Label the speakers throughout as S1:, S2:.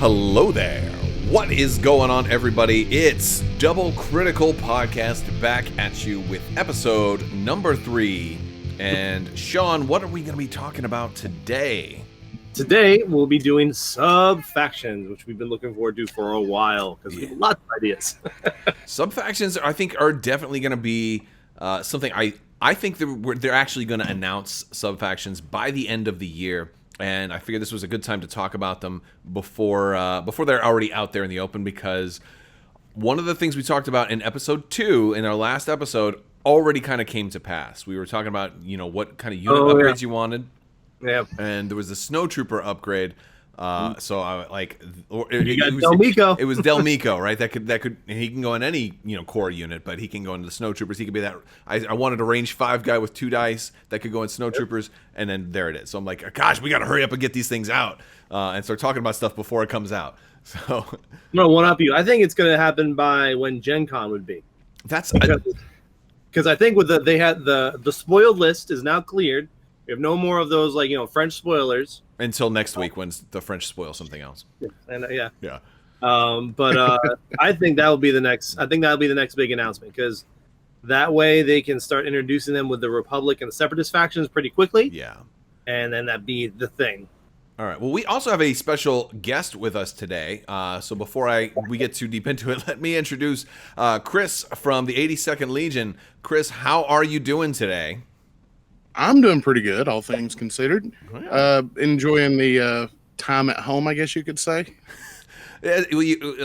S1: Hello there. What is going on, everybody? It's Double Critical Podcast back at you with episode number 3. And Sean, what are we going to be talking about today?
S2: Today, we'll be doing Subfactions, which we've been looking forward to for a while because we have lots of ideas.
S1: Subfactions, I think, are definitely going to be something I think they're actually going to announce Subfactions by the end of the year. And I figured this was a good time to talk about them before they're already out there in the open, because one of the things we talked about in episode 2, in our last episode, already kind of came to pass. We were talking about, what kind of unit upgrades you wanted.
S2: Yeah.
S1: And there was the Snowtrooper upgrade. So I
S2: Delmico.
S1: It was Delmico, right? That could he can go in any core unit, but he can go into the Snowtroopers. He could be that. I wanted a range 5 guy with 2 dice that could go in Snowtroopers, and then there it is. So I'm like, gosh, we got to hurry up and get these things out and start talking about stuff before it comes out. So
S2: no, one up you. I think it's going to happen by when Gen Con would be.
S1: That's
S2: because I think with they had the spoiled list is now cleared. We have no more of those French spoilers
S1: until next week when the French spoil something else.
S2: And
S1: yeah.
S2: But I think that'll be the next. I think that'll be the next big announcement, because that way they can start introducing them with the Republic and the Separatist factions pretty quickly.
S1: Yeah.
S2: And then that'd be the thing.
S1: All right. Well, we also have a special guest with us today. So before we get too deep into it, let me introduce Chris from the 82nd Legion. Chris, how are you doing today?
S3: I'm doing pretty good, all things considered. Enjoying the time at home, I guess you could say.
S1: A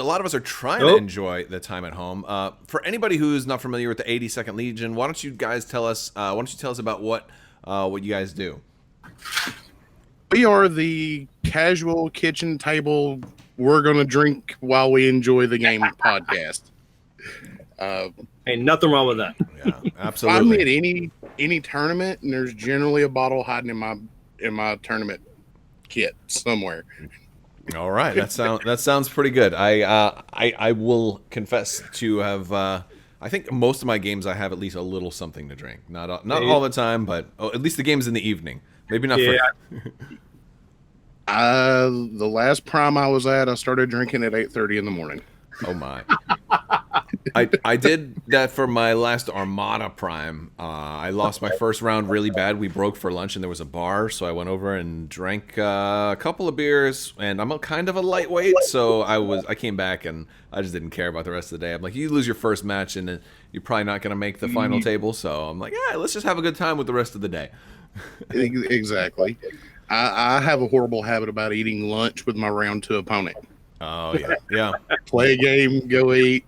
S1: lot of us are trying to enjoy the time at home. For anybody who's not familiar with the 82nd Legion, why don't you guys tell us? Why don't you tell us about what you guys do?
S3: We are the casual kitchen table. We're gonna drink while we enjoy the game podcast.
S2: Ain't nothing wrong with that.
S1: Yeah, absolutely.
S3: I'm at any tournament, and there's generally a bottle hiding in my tournament kit somewhere.
S1: All right, that sounds pretty good. I will confess to have. I think most of my games I have at least a little something to drink. Not all the time, but at least the games in the evening. Maybe not.
S2: Yeah.
S3: The last prime I was at, I started drinking at 8:30 in the morning.
S1: Oh my. I did that for my last Armada Prime. I lost my first round really bad. We broke for lunch and there was a bar, so I went over and drank a couple of beers. And I'm kind of a lightweight, so I came back and I just didn't care about the rest of the day. I'm like, you lose your first match and you're probably not going to make the final table. So I'm like, yeah, let's just have a good time with the rest of the day.
S3: Exactly. I have a horrible habit about eating lunch with my round 2 opponent.
S1: Oh yeah.
S3: Play a game, go eat,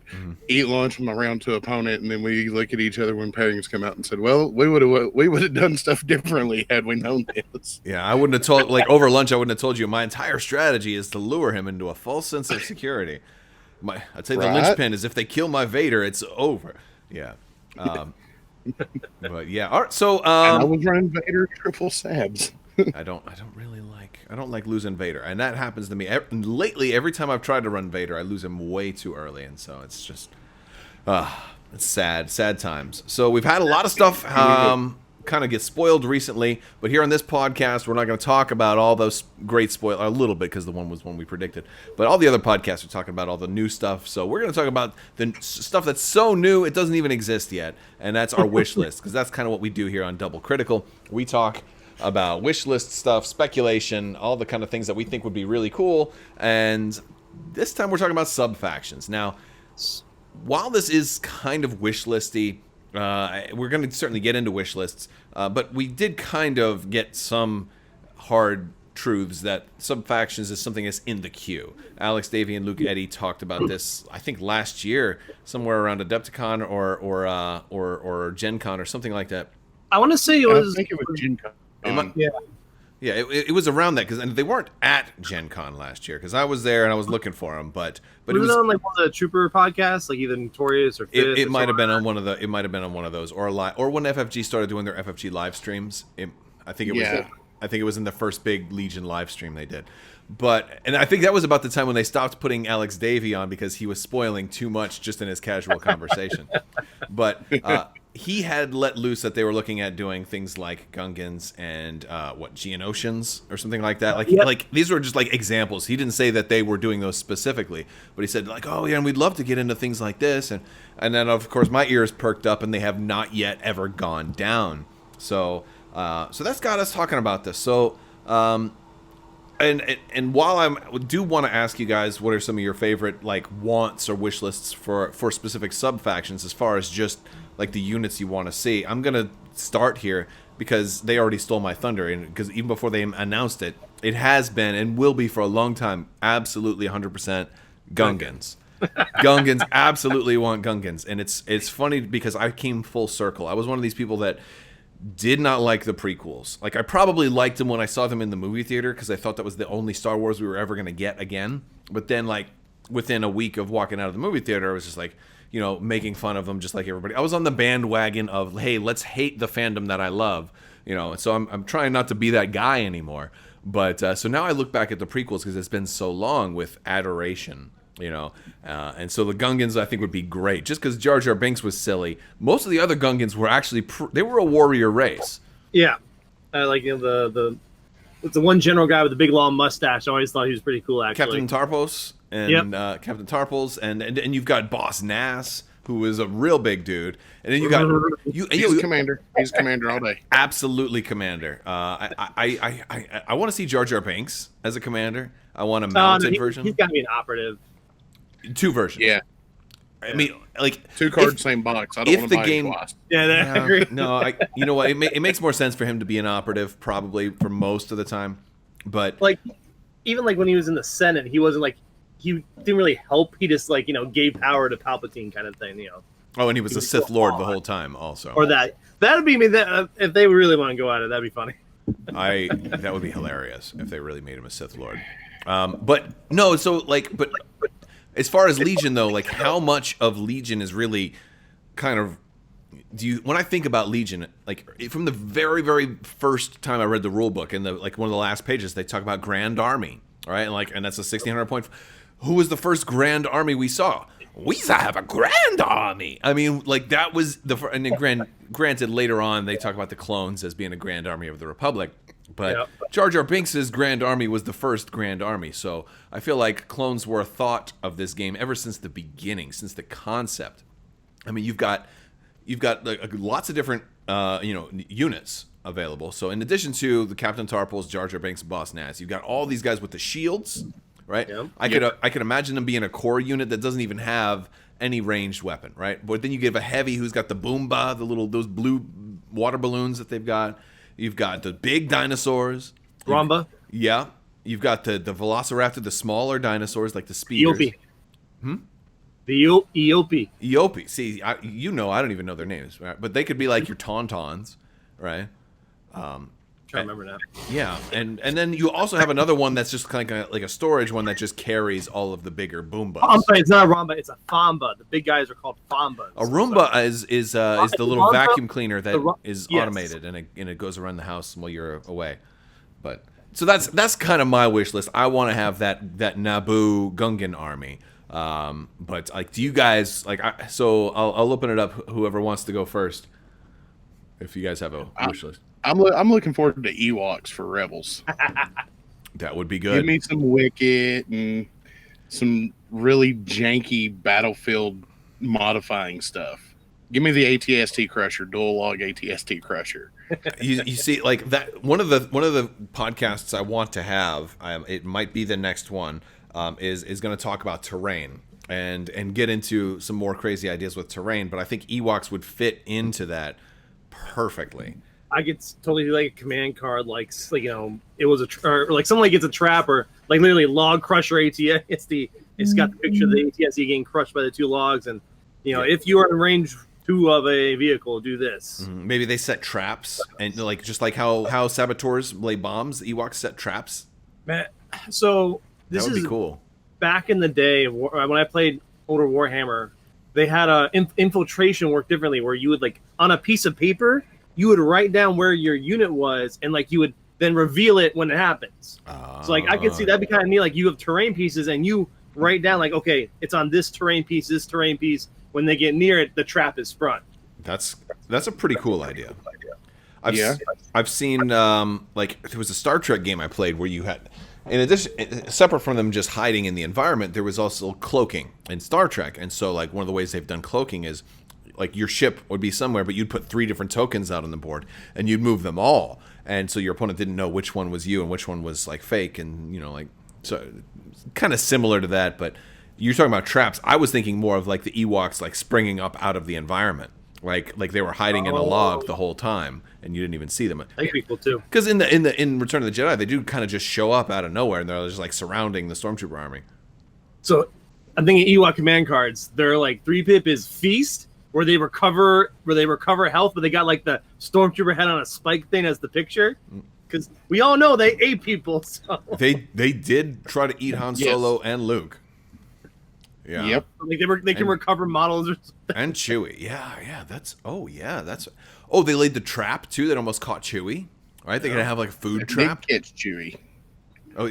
S3: eat lunch with my round 2 opponent, and then we look at each other when pairings come out and said, "Well, we would have done stuff differently had we known this."
S1: Yeah, I wouldn't have told over lunch. I wouldn't have told you my entire strategy is to lure him into a false sense of security. I'd say the linchpin is if they kill my Vader, it's over. Yeah. But yeah. All right. So
S3: and I was running Vader triple sabs.
S1: I don't like losing Vader, and that happens to me lately. Every time I've tried to run Vader, I lose him way too early, and so it's just it's sad times. So we've had a lot of stuff kind of get spoiled recently, but here on this podcast, we're not going to talk about all those great spoilers. A little bit, because the one was one we predicted, but all the other podcasts are talking about all the new stuff. So we're going to talk about the stuff that's so new it doesn't even exist yet, and that's our wish list, because that's kind of what we do here on Double Critical. We talk about wish list stuff, speculation, all the kind of things that we think would be really cool. And this time we're talking about Subfactions. Now, while this is kind of wish listy, we're going to certainly get into wish lists, but we did kind of get some hard truths that Subfactions is something that's in the queue. Alex Davey and Luke Eddy talked about this, I think last year, somewhere around Adepticon or Gen Con or something like that.
S2: I want to say I
S3: think it was Gen Con.
S1: Yeah, it was around that, because they weren't at Gen Con last year, because I was there and I was looking for them, but it was
S2: on like one of the Trooper podcasts, like either Notorious or Fifth.
S1: It might have been on one of the. It might have been on one of those, or when FFG started doing their FFG live streams. I think it was in the first big Legion live stream they did. And I think that was about the time when they stopped putting Alex Davey on, because he was spoiling too much just in his casual conversation. But he had let loose that they were looking at doing things like Gungans and Geonosians or something like that. Like these were just like examples. He didn't say that they were doing those specifically, but he said like, oh yeah, and we'd love to get into things like this, and then of course my ears perked up, and they have not yet ever gone down. So that's got us talking about this. So and while I do want to ask you guys what are some of your favorite like wants or wish lists for specific sub-factions as far as just like the units you want to see, I'm gonna start here because they already stole my thunder, and because even before they announced it, it has been and will be for a long time absolutely 100% Gungans. Gungans, absolutely want Gungans, and it's funny because I came full circle. I was one of these people that did not like the prequels. Like I probably liked them when I saw them in the movie theater because I thought that was the only Star Wars we were ever gonna get again. But then like within a week of walking out of the movie theater, I was just like, you know, making fun of them just like everybody. I was on the bandwagon of, hey, let's hate the fandom that I love, you know. So I'm trying not to be that guy anymore. But so now I look back at the prequels because it's been so long with adoration, you know. And so the Gungans I think would be great just because Jar Jar Binks was silly. Most of the other Gungans were actually they were a warrior race.
S2: Yeah, like you know, it's the one general guy with the big long mustache. I always thought he was pretty cool. Actually,
S1: Captain Tarpos and Captain Tarpals, and you've got Boss Nass, who is a real big dude, and then you got
S3: he's commander. He's commander all day.
S1: Absolutely commander. I want to see Jar Jar Binks as a commander. I want a mounted version.
S2: He's got to be an operative.
S1: 2 versions.
S3: Yeah.
S1: I mean, like
S3: 2 cards, same box. I don't want to buy it twice.
S2: Yeah, I agree.
S1: No, you know what? It makes more sense for him to be an operative, probably for most of the time. But
S2: like, even like when he was in the Senate, he wasn't like he didn't really help. He just like gave power to Palpatine, kind of thing. You know.
S1: Oh, and he was a Sith Lord the whole time, also.
S2: Or that'd be me. That if they really want to go at it, that'd be funny.
S1: That would be hilarious if they really made him a Sith Lord. But no, so like, but as far as Legion though, like how much of Legion is really kind of when I think about Legion, like from the very, very first time I read the rule book, in the like one of the last pages, they talk about Grand Army, right? And that's a 1600 point. Who was the first Grand Army we saw? We have a Grand Army. I mean, like that was and then granted later on they talk about the clones as being a Grand Army of the Republic. But Jar Jar Binks' Grand Army was the first Grand Army, so I feel like clones were a thought of this game ever since the beginning, since the concept. I mean, you've got like, lots of different units available. So in addition to the Captain Tarpals, Jar Jar Binks, Boss Nass, you've got all these guys with the shields, right? Yep. I could imagine them being a core unit that doesn't even have any ranged weapon, right? But then you give a heavy who's got the Boomba, those blue water balloons that they've got. You've got the big dinosaurs.
S2: Ramba.
S1: You've got the Velociraptor, the smaller dinosaurs like the speeders.
S2: Eope. The Eope.
S1: Eope. See, I don't even know their names, right? But they could be like your Tauntauns, right?
S2: Trying to remember now.
S1: Yeah, and then you also have another one that's just kind of like a storage one that just carries all of the bigger Boombas.
S2: I'm sorry, it's not a Ramba, it's a Famba. The big guys are called Fambas.
S1: A Roomba is the little vacuum cleaner that is automated and it goes around the house while you're away. But so that's kind of my wish list. I want to have that Naboo Gungan army. But like, do you guys like? So I'll open it up. Whoever wants to go first, if you guys have a wish list.
S3: I'm looking forward to Ewoks for Rebels.
S1: That would be good.
S3: Give me some Wicket and some really janky battlefield modifying stuff. Give me the ATST Crusher, dual log ATST Crusher.
S1: You see, like that one of the podcasts I want to have. It might be the next one. Is going to talk about terrain and get into some more crazy ideas with terrain. But I think Ewoks would fit into that perfectly.
S2: I could totally do like a command card, like it was or like someone like gets a trap, or like literally log crusher ATST. It's got the picture of the ATST getting crushed by the 2 logs, and if you are in range 2 of a vehicle, do this.
S1: Mm-hmm. Maybe they set traps, and like just like how saboteurs lay bombs, Ewoks set traps.
S2: Man, so this
S1: that would
S2: is
S1: be cool.
S2: Back in the day when I played older Warhammer, they had infiltration work differently, where you would like on a piece of paper. You would write down where your unit was, and like you would then reveal it when it happens. So like I could see that'd be kind of neat. Like you have terrain pieces, and you write down like, okay, it's on this terrain piece. When they get near it, the trap is sprung.
S1: That's a pretty cool idea.
S3: Yeah.
S1: I've seen like there was a Star Trek game I played where you had, in addition, separate from them just hiding in the environment, there was also cloaking in Star Trek. And so like one of the ways they've done cloaking is like your ship would be somewhere, but you'd put 3 different tokens out on the board and you'd move them all. And so your opponent didn't know which one was you and which one was like fake. And, you know, like, so kind of similar to that. But you're talking about traps. I was thinking more of like the Ewoks like springing up out of the environment. Like they were hiding in a log the whole time, and you didn't even see them.
S2: That'd be cool too.
S1: Because in Return of the Jedi, they do kind of just show up out of nowhere, and they're just like surrounding the Stormtrooper army.
S2: So I'm thinking Ewok command cards. They're like 3-pip is Feast, where they recover health, but they got like the Stormtrooper head on a spike thing as the picture. Because we all know they ate people. So
S1: they did try to eat Han Solo and Luke. Yeah.
S3: Yep.
S2: Like they can recover models or something.
S1: And Chewie. Yeah. That's. Oh, they laid the trap too that almost caught Chewie. Right? They're gonna have like a food trap.
S3: Did catch Chewie.
S1: Oh,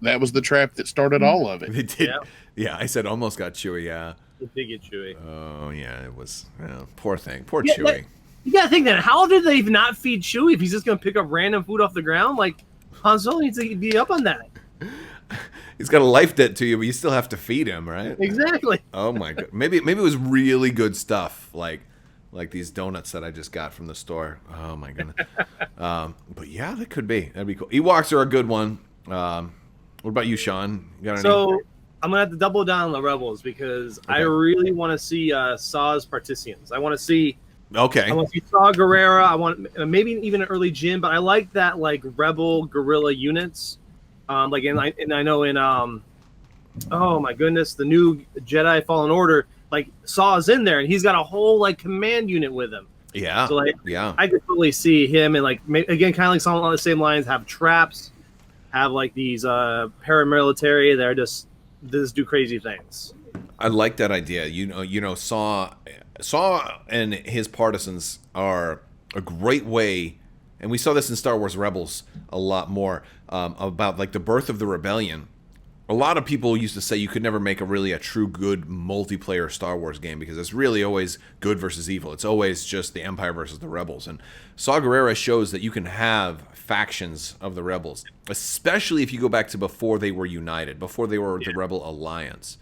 S3: that was the trap that started all of it.
S1: They did. Yeah, I said almost got Chewie. Yeah.
S2: They did get Chewie.
S1: Oh yeah, it was. Poor thing. Poor Chewie.
S2: You gotta think that. How did they not feed Chewie if he's just gonna pick up random food off the ground? Like Han Solo needs to be up on that.
S1: He's got a life debt to you, but you still have to feed him, right?
S2: Exactly.
S1: Oh my god. Maybe it was really good stuff, like these donuts that I just got from the store. Oh my goodness. But yeah, that could be. That'd be cool. Ewoks are a good one. What about you, Sean? You got any?
S2: So I'm gonna have to double down on the Rebels because I really want to see Saw's Particians. I want to see.
S1: Okay.
S2: I want to see Saw Gerrera. I want maybe even an early Jin, but I like that like Rebel guerrilla units. Like I know in oh my goodness, the new Jedi Fallen Order, like Saw's in there and he's got a whole like command unit with him.
S1: Yeah.
S2: So like
S1: yeah.
S2: I could totally see him and like again kind of like some on the same lines, have traps, have like these paramilitary that are just do crazy things.
S1: I like that idea. You know, Saw and his partisans are a great way, and we saw this in Star Wars Rebels a lot more, about like the birth of the rebellion. A lot of people used to say you could never make a true good multiplayer Star Wars game because it's really always good versus evil. It's always just the Empire versus the Rebels. And Saw Gerrera shows that you can have factions of the Rebels, especially if you go back to before they were united, before they were the Rebel Alliance.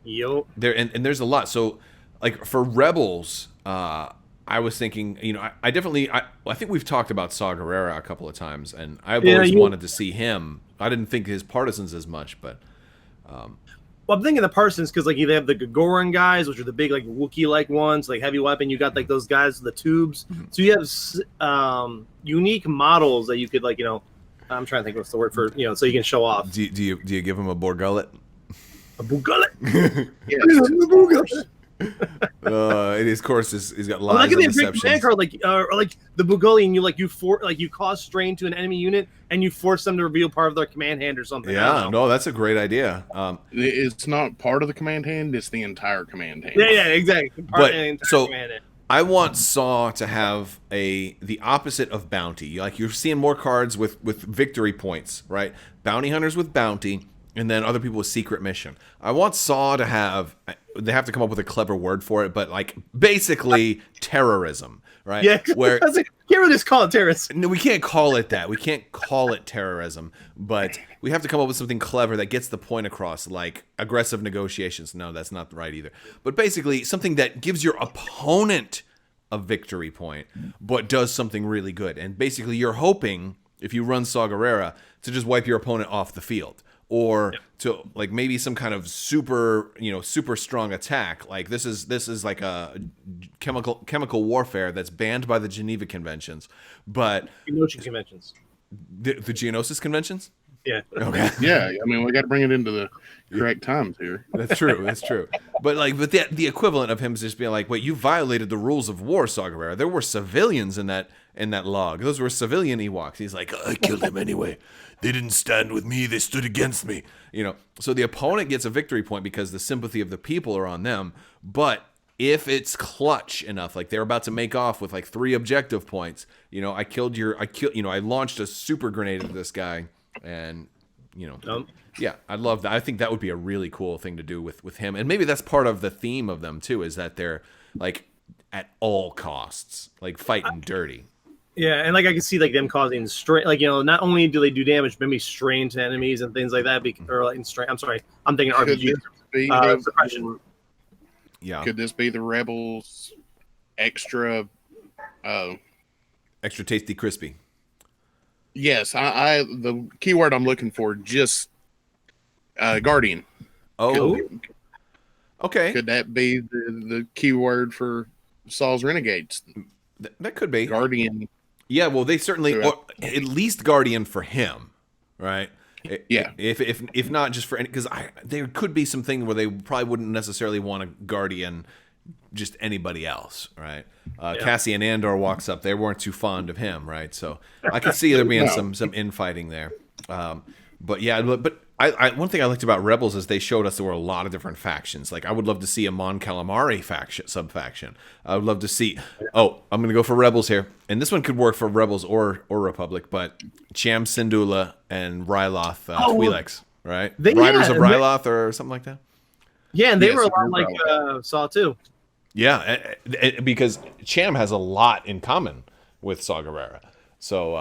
S2: Yo.
S1: There's a lot. So, like for Rebels, I was thinking, I think we've talked about Saw Gerrera a couple of times, and I've always wanted to see him. I didn't think his partisans as much, but.
S2: Well, I'm thinking the partisans because like they have the Gagoran guys, which are the big like Wookiee-like ones, like heavy weapon. You got like those guys with the tubes. So you have unique models that you could like I'm trying to think what's the word for so you can show off.
S1: Do you give him a Borgullet?
S2: A Bugullet.
S3: Yes.
S2: A Bugullet.
S1: And his course he's got lies
S2: and
S1: and deceptions.
S2: Command card, like the Bugulli, and you cause strain to an enemy unit, and you force them to reveal part of their command hand or something.
S1: Yeah, no, that's a great idea.
S3: It's not part of the command hand; it's the entire command hand.
S2: Yeah, exactly.
S1: I want Saw to have the opposite of bounty. Like you're seeing more cards with victory points, right? Bounty hunters with bounty, and then other people with secret mission. I want Saw to have. They have to come up with a clever word for it, but like basically terrorism, right?
S2: Yeah,
S1: where
S2: can't really just call it terrorism.
S1: No, we can't call it that. We can't call it terrorism, but we have to come up with something clever that gets the point across, like aggressive negotiations. No, that's not right either. But basically, something that gives your opponent a victory point, but does something really good. And basically, you're hoping if you run Saw Gerrera to just wipe your opponent off the field. Or to like maybe some kind of super strong attack. Like this is like a chemical warfare that's banned by the Geneva Conventions, but
S2: Geonosis Conventions.
S1: The Geonosis Conventions.
S2: Yeah.
S1: Okay.
S3: Yeah, I mean we got to bring it into the correct times here.
S1: That's true. That's true. But the equivalent of him is just being like, wait, you violated the rules of war, Saw Gerrera. There were civilians in that log. Those were civilian Ewoks. He's like, I killed them anyway. They didn't stand with me. They stood against me. So the opponent gets a victory point because the sympathy of the people are on them. But if it's clutch enough, like they're about to make off with like 3 objective points, I launched a super grenade at this guy, and yeah, I'd love that. I think that would be a really cool thing to do with him, and maybe that's part of the theme of them too, is that they're like at all costs, like fighting dirty.
S2: Yeah, and like I can see like them causing strain. Like not only do they do damage, but maybe strain to enemies and things like that. Or like strain. I'm sorry, I'm thinking
S3: Could
S2: RPG.
S3: this be
S2: Suppression.
S1: Yeah.
S3: Could this be the Rebels extra?
S1: Extra tasty, crispy.
S3: Yes, I the keyword I'm looking for just Guardian.
S1: Oh, okay.
S3: Could that be the keyword for Saul's Renegades?
S1: That could be
S3: Guardian.
S1: Yeah, well, they certainly, or at least Guardian for him, right?
S3: Yeah.
S1: If not just for any, because there could be something where they probably wouldn't necessarily want a Guardian, just anybody else, right? Cassian Andor walks up; they weren't too fond of him, right? So I could see there being some infighting there. But yeah, but one thing I liked about Rebels is they showed us there were a lot of different factions. Like I would love to see a Mon Calamari subfaction. I would love to see. Oh, I'm gonna go for Rebels here, and this one could work for Rebels or Republic. But Cham Syndulla and Ryloth Twi'leks, right? Riders of Ryloth or something like that.
S2: Yeah, and they were a lot like Saw too.
S1: Yeah, because Cham has a lot in common with Saw Gerrera. So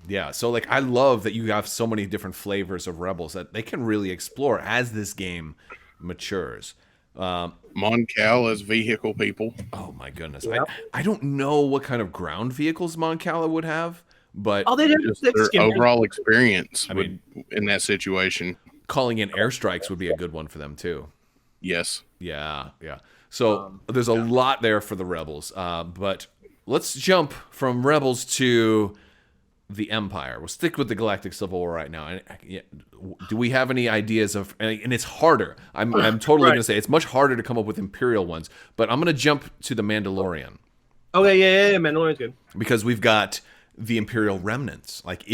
S1: yeah, so like I love that you have so many different flavors of Rebels that they can really explore as this game matures.
S3: Mon Cal as vehicle people.
S1: Oh my goodness, I don't know what kind of ground vehicles Mon Cala would have, but
S2: they
S3: just their overall experience in that situation.
S1: Calling in airstrikes would be a good one for them too.
S3: Yes.
S1: Yeah. So there's a lot there for the Rebels, but let's jump from Rebels to the Empire. We'll stick with the Galactic Civil War right now. Do we have any ideas of? And it's harder. I'm totally going to say it's much harder to come up with Imperial ones. But I'm going to jump to the Mandalorian.
S2: Okay, yeah, Mandalorian's good
S1: Because we've got the Imperial remnants. Like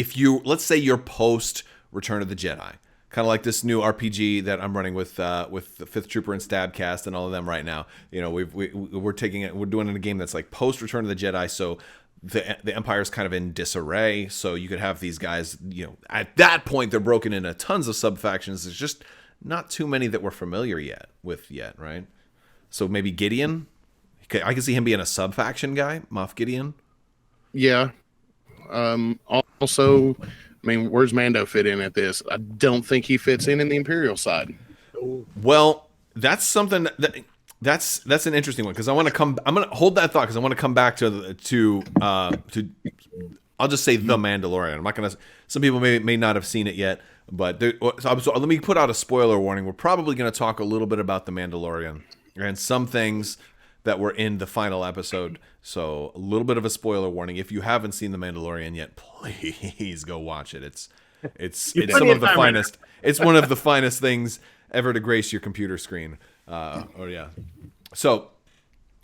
S1: let's say you're post Return of the Jedi, kind of like this new RPG that I'm running with the Fifth Trooper and Stabcast and all of them right now. We're taking it. We're doing it in a game that's like post Return of the Jedi. So the Empire's kind of in disarray, so you could have these guys, at that point they're broken into tons of subfactions. There's just not too many that we're familiar with yet, right? So maybe Gideon, I can see him being a subfaction guy, Moff Gideon.
S3: Yeah. Also, where's Mando fit in at this? I don't think he fits in the Imperial side.
S1: Well, that's something that's an interesting one because I'm gonna hold that thought because I want to come back to I'll just say the Mandalorian. I'm not gonna. Some people may not have seen it yet, but so let me put out a spoiler warning. We're probably gonna talk a little bit about the Mandalorian and some things that were in the final episode. So a little bit of a spoiler warning. If you haven't seen the Mandalorian yet, please go watch it. It's some of the finest. It's one of the finest things ever to grace your computer screen. So,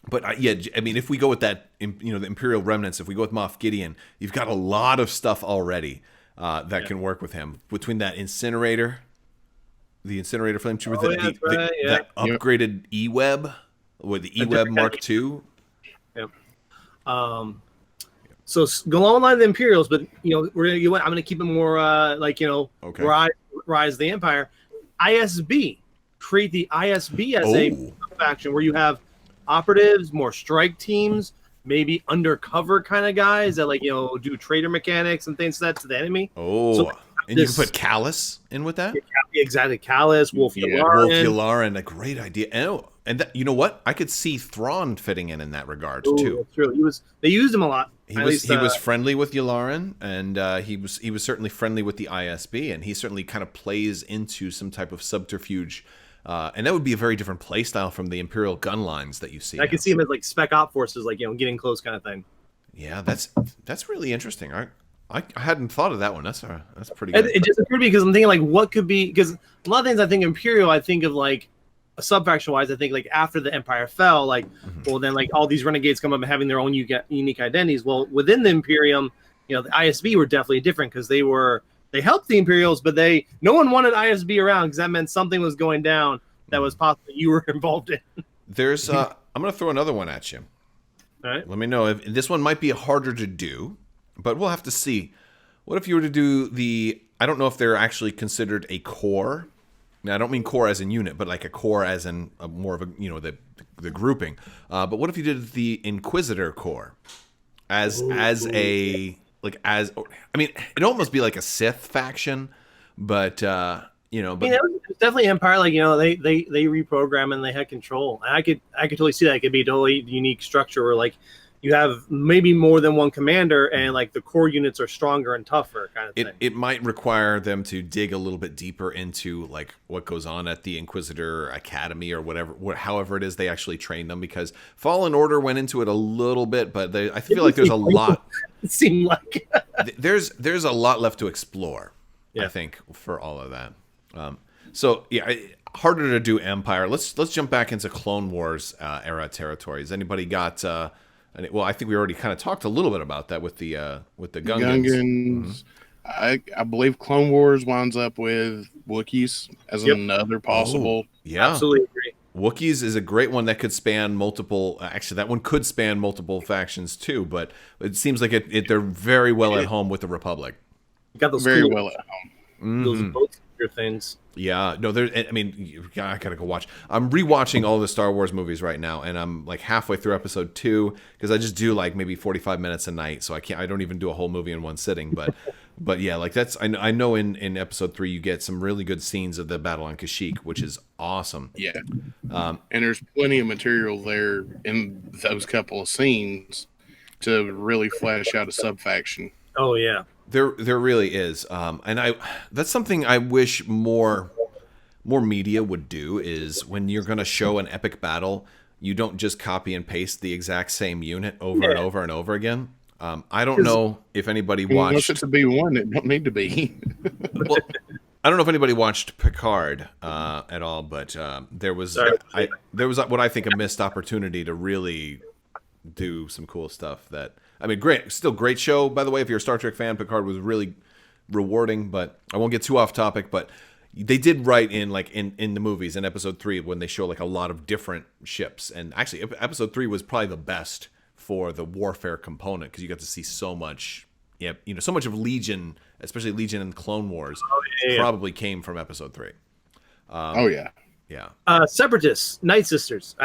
S1: but if we go with that, the Imperial remnants, if we go with Moff Gideon, you've got a lot of stuff already that can work with him. Between that incinerator, the incinerator flame trooper, that upgraded E-Web with the E-Web Mark II.
S2: Yep. So go along the line of the Imperials, but I'm gonna keep it more Rise of the Empire. ISB. Create the ISB as a faction where you have operatives, more strike teams, maybe undercover kind of guys that do traitor mechanics and things like that to the enemy.
S1: And you can put Callus in with that?
S2: Exactly. Callus, Wolf Yularen.
S1: Wolf Yularen, a great idea. And you know what? I could see Thrawn fitting in that regard too.
S2: That's true. They used him a lot.
S1: He was friendly with Yularen, and he was certainly friendly with the ISB, and he certainly kind of plays into some type of subterfuge. And that would be a very different play style from the Imperial gun lines that you see.
S2: I could see him as like spec op forces, getting close kind of thing.
S1: Yeah, that's really interesting. I hadn't thought of that one. That's pretty good.
S2: It just occurred to me because I'm thinking what could be, because a lot of things I think Imperial, I think of subfaction wise, I think after the Empire fell, well then all these renegades come up and having their own unique identities. Well, within the Imperium, the ISB were definitely different because they helped the Imperials, but no one wanted ISB around because that meant something was going down that was possibly you were involved in.
S1: There's I'm gonna throw another one at you.
S2: All right.
S1: Let me know if this one might be harder to do, but we'll have to see. What if you were to do I don't know if they're actually considered a core Now, I don't mean core as in unit, but like a core as in more of a, the grouping. But what if you did the Inquisitor core as a I mean, it'd almost be like a Sith faction, but
S2: I mean, it was definitely Empire. Like, they reprogram and they had control. And I could totally see that. It could be a totally unique structure where like you have maybe more than one commander, and like the core units are stronger and tougher, kind of thing.
S1: It might require them to dig a little bit deeper into like what goes on at the Inquisitor Academy or however it is they actually train them, because Fallen Order went into it a little bit, but I feel like there's a lot.
S2: It seemed like
S1: there's a lot left to explore.
S2: Yeah.
S1: I think for all of that. So yeah, harder to do Empire. Let's jump back into Clone Wars era territories. Anybody got? Well, I think we already kind of talked a little bit about that with the Gungans.
S3: I believe Clone Wars winds up with Wookiees as another possible.
S1: Yeah,
S2: absolutely agree.
S1: Wookiees is a great one that could span multiple. Actually, that one could span multiple factions too. But it seems like they're very well at home with the Republic.
S2: You got those
S3: very well at home.
S2: Those boat things.
S1: Yeah, no, I mean, I gotta go watch. I'm rewatching all the Star Wars movies right now, and I'm like halfway through episode 2 because I just do like maybe 45 minutes a night, so I don't even do a whole movie in one sitting. But yeah, like I know in episode 3 you get some really good scenes of the battle on Kashyyyk, which is awesome.
S3: Yeah, and there's plenty of material there in those couple of scenes to really flesh out a subfaction.
S2: Oh yeah.
S1: There really is, and that's something I wish more media would do, is when you're going to show an epic battle, you don't just copy and paste the exact same unit over and over and over again. I don't know if anybody watched.
S3: Wants it to be one, it don't need to be.
S1: Well, I don't know if anybody watched Picard at all, but there was what I think a missed opportunity to really do some cool stuff. Great show, by the way. If you're a Star Trek fan, Picard was really rewarding, but I won't get too off topic. But they did write in the movies in episode 3 when they show like a lot of different ships, and actually episode 3 was probably the best for the warfare component because you got to see so much. Yeah, so much of Legion, especially Legion and Clone Wars, probably came from episode 3. Yeah.
S2: Separatists, Nightsisters.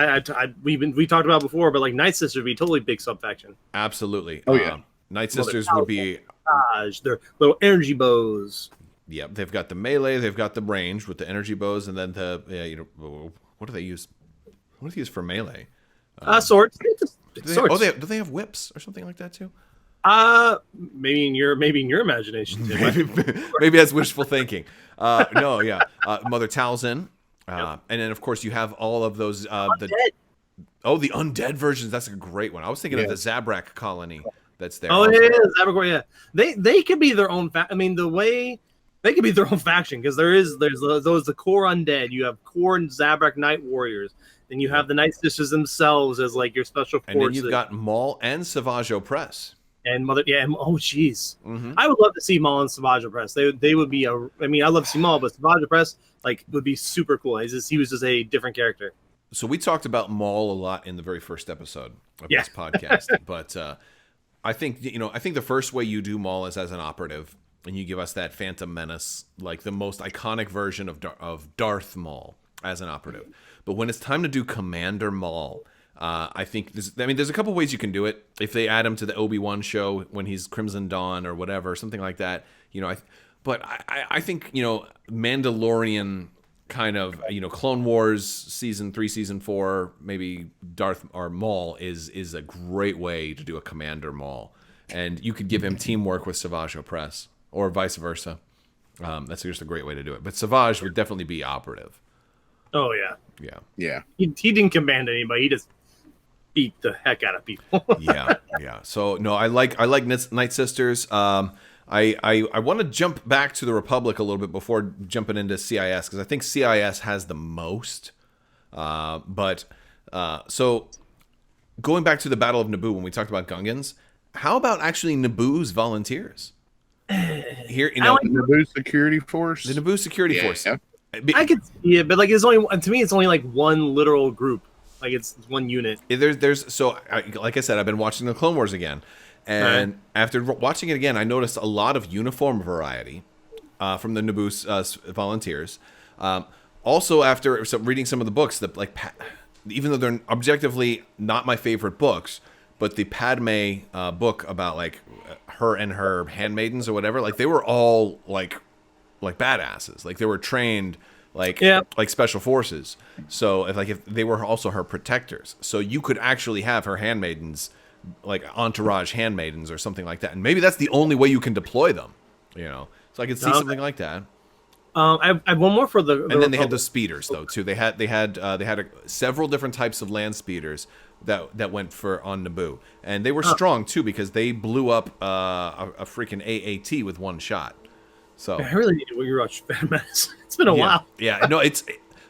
S2: We talked about before, but like Nightsisters would be totally big subfaction.
S1: Absolutely.
S3: Oh yeah.
S1: Nightsisters would be.
S2: Their little energy bows.
S1: Yeah, they've got the melee, they've got the range with the energy bows, and then what do they use? What do they use for melee?
S2: Swords.
S1: Do they have whips or something like that too?
S2: Maybe in your imagination too.
S1: maybe that's wishful thinking. No, yeah. Mother Talzin. And then, of course, you have all of those. The undead versions. That's a great one. I was thinking of the Zabrak colony that's there.
S2: Oh, yeah, Zabrak. Yeah, they could be their own. They could be their own faction because there's the core undead. You have core and Zabrak Night Warriors. Then you have the Nightsisters themselves as like your special forces.
S1: And then you've got Maul and Savage Opress.
S2: And oh jeez,
S1: Mm-hmm.
S2: I would love to see Maul and Savage Opress. They would be I love to see Maul, but Savage Opress would be super cool. He was just a different character.
S1: So we talked about Maul a lot in the very first episode of this podcast, but I think the first way you do Maul is as an operative, and you give us that Phantom Menace, like the most iconic version of Darth Maul as an operative. But when it's time to do Commander Maul, I think there's a couple ways you can do it. If they add him to the Obi-Wan show when he's Crimson Dawn or whatever, something like that, I think Mandalorian kind of Clone Wars season 3, season 4, maybe Darth or Maul is a great way to do a Commander Maul, and you could give him teamwork with Savage Opress or vice versa. That's just a great way to do it. But Savage would definitely be operative.
S2: Oh yeah.
S3: Yeah.
S2: He didn't command anybody. He just beat the heck out of people.
S1: Yeah. So no, I like Nightsisters. I want to jump back to the Republic a little bit before jumping into CIS because I think CIS has the most. So going back to the Battle of Naboo when we talked about Gungans, how about actually Naboo's volunteers? Here,
S3: Naboo Security Force.
S1: The Naboo Security Force.
S3: Yeah.
S2: I could see it, but it's only like one literal group. Like it's one unit.
S1: Like I said, I've been watching the Clone Wars again, and after watching it again, I noticed a lot of uniform variety from the Naboo volunteers. Also, after reading some of the books, that like even though they're objectively not my favorite books, but the Padme book about like her and her handmaidens or whatever, like they were all like badasses. Like they were trained like special forces. So if they were also her protectors, so you could actually have her handmaidens, like entourage handmaidens or something like that. And maybe that's the only way you can deploy them. So I could see something like that.
S2: I have one more for the
S1: and then they had the speeders though too. They had several different types of land speeders that went on Naboo, and they were strong too because they blew up a freaking AAT with one shot. So
S2: I really need to rewatch Phantom Menace. It's been a while.
S1: Yeah, no,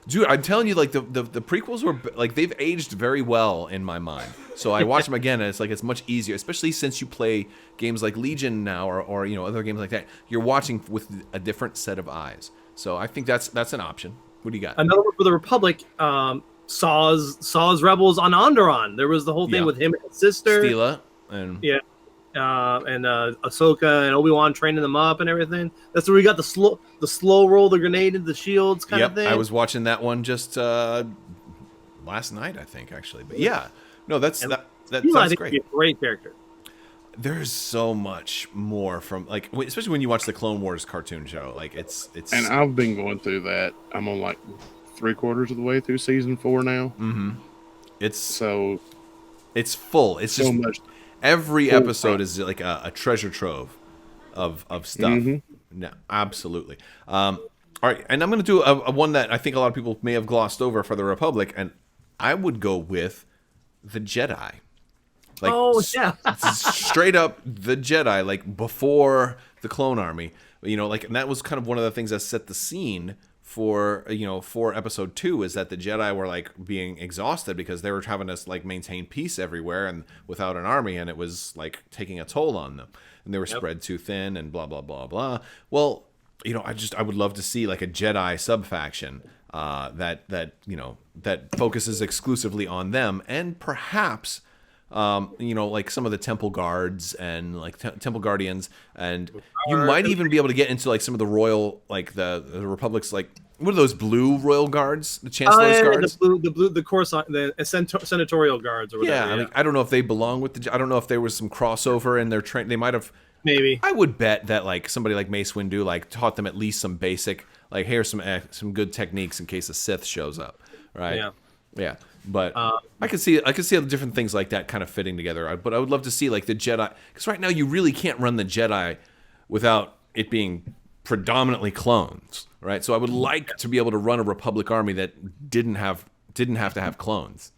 S1: dude, I'm telling you, like the prequels were like they've aged very well in my mind. So I watch them again, and it's like it's much easier, especially since you play games like Legion now or other games like that. You're watching with a different set of eyes. So I think that's an option. What do you got?
S2: Another one for the Republic. Saw's rebels on Onderon. There was the whole thing with him and his sister,
S1: Steela, and
S2: Ahsoka and Obi-Wan training them up and everything. That's where we got the slow roll the grenade into the shields kind of thing.
S1: I was watching that one just last night, I think, actually. But yeah, no, that's great.
S2: He's a great character.
S1: There's so much more from like, especially when you watch the Clone Wars cartoon show. Like it's.
S3: And I've been going through that. I'm on like 3/4 of the way through season 4 now.
S1: Mm-hmm.
S3: It's
S1: full. It's
S3: so
S1: just
S3: much.
S1: Every episode is like a treasure trove of stuff.
S3: Mm-hmm.
S1: No, absolutely. All right, and I'm going to do a one that I think a lot of people may have glossed over for the Republic, and I would go with the Jedi. Like, straight up the Jedi, like before the Clone Army. And that was kind of one of the things that set the scene for episode 2 is that the Jedi were like being exhausted because they were having to like maintain peace everywhere and without an army, and it was like taking a toll on them, and they were spread too thin and blah blah blah blah. Well, I would love to see like a Jedi subfaction that focuses exclusively on them, and perhaps like some of the temple guards and like temple guardians, and you might even be able to get into like some of the royal, like the Republic's, like what are those blue royal guards, the Chancellor's guards,
S2: the Coruscant, the senatorial guards or whatever.
S1: Yeah, I don't know if they belong with I don't know if there was some crossover in their train. They might have.
S2: Maybe.
S1: I would bet that like somebody like Mace Windu like taught them at least some basic, like here's some good techniques in case a Sith shows up, right? Yeah. But I could see other different things like that kind of fitting together. But I would love to see like the Jedi, because right now you really can't run the Jedi without it being predominantly clones, right? So I would like to be able to run a Republic army that didn't have to have clones,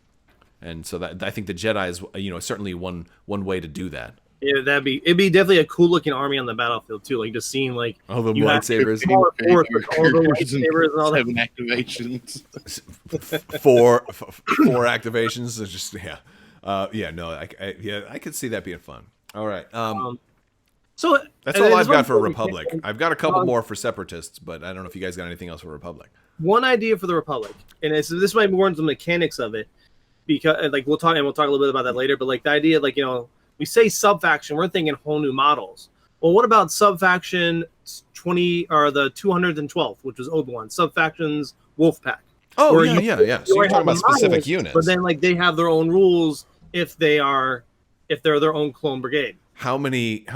S1: and so that I think the Jedi is certainly one way to do that.
S2: Yeah, it'd be definitely a cool looking army on the battlefield too. Like just seeing like
S1: all the lightsabers,
S2: all the lightsabers and all that.
S3: 7 activations,
S1: 4 activations. It's just I could see that being fun. All right,
S2: so
S1: that's all I've got for Republic. I've got a couple more for Separatists, but I don't know if you guys got anything else for Republic.
S2: One idea for the Republic, and this might be more into the mechanics of it, because like we'll talk a little bit about that later. But like the idea, like we say subfaction, we're thinking whole new models. Well, what about subfaction 20 or the 212th, which was Obi-Wan, subfactions Wolfpack?
S1: Oh, yeah. So you're talking about specific units,
S2: but then like they have their own rules if they're their own clone brigade.
S1: How many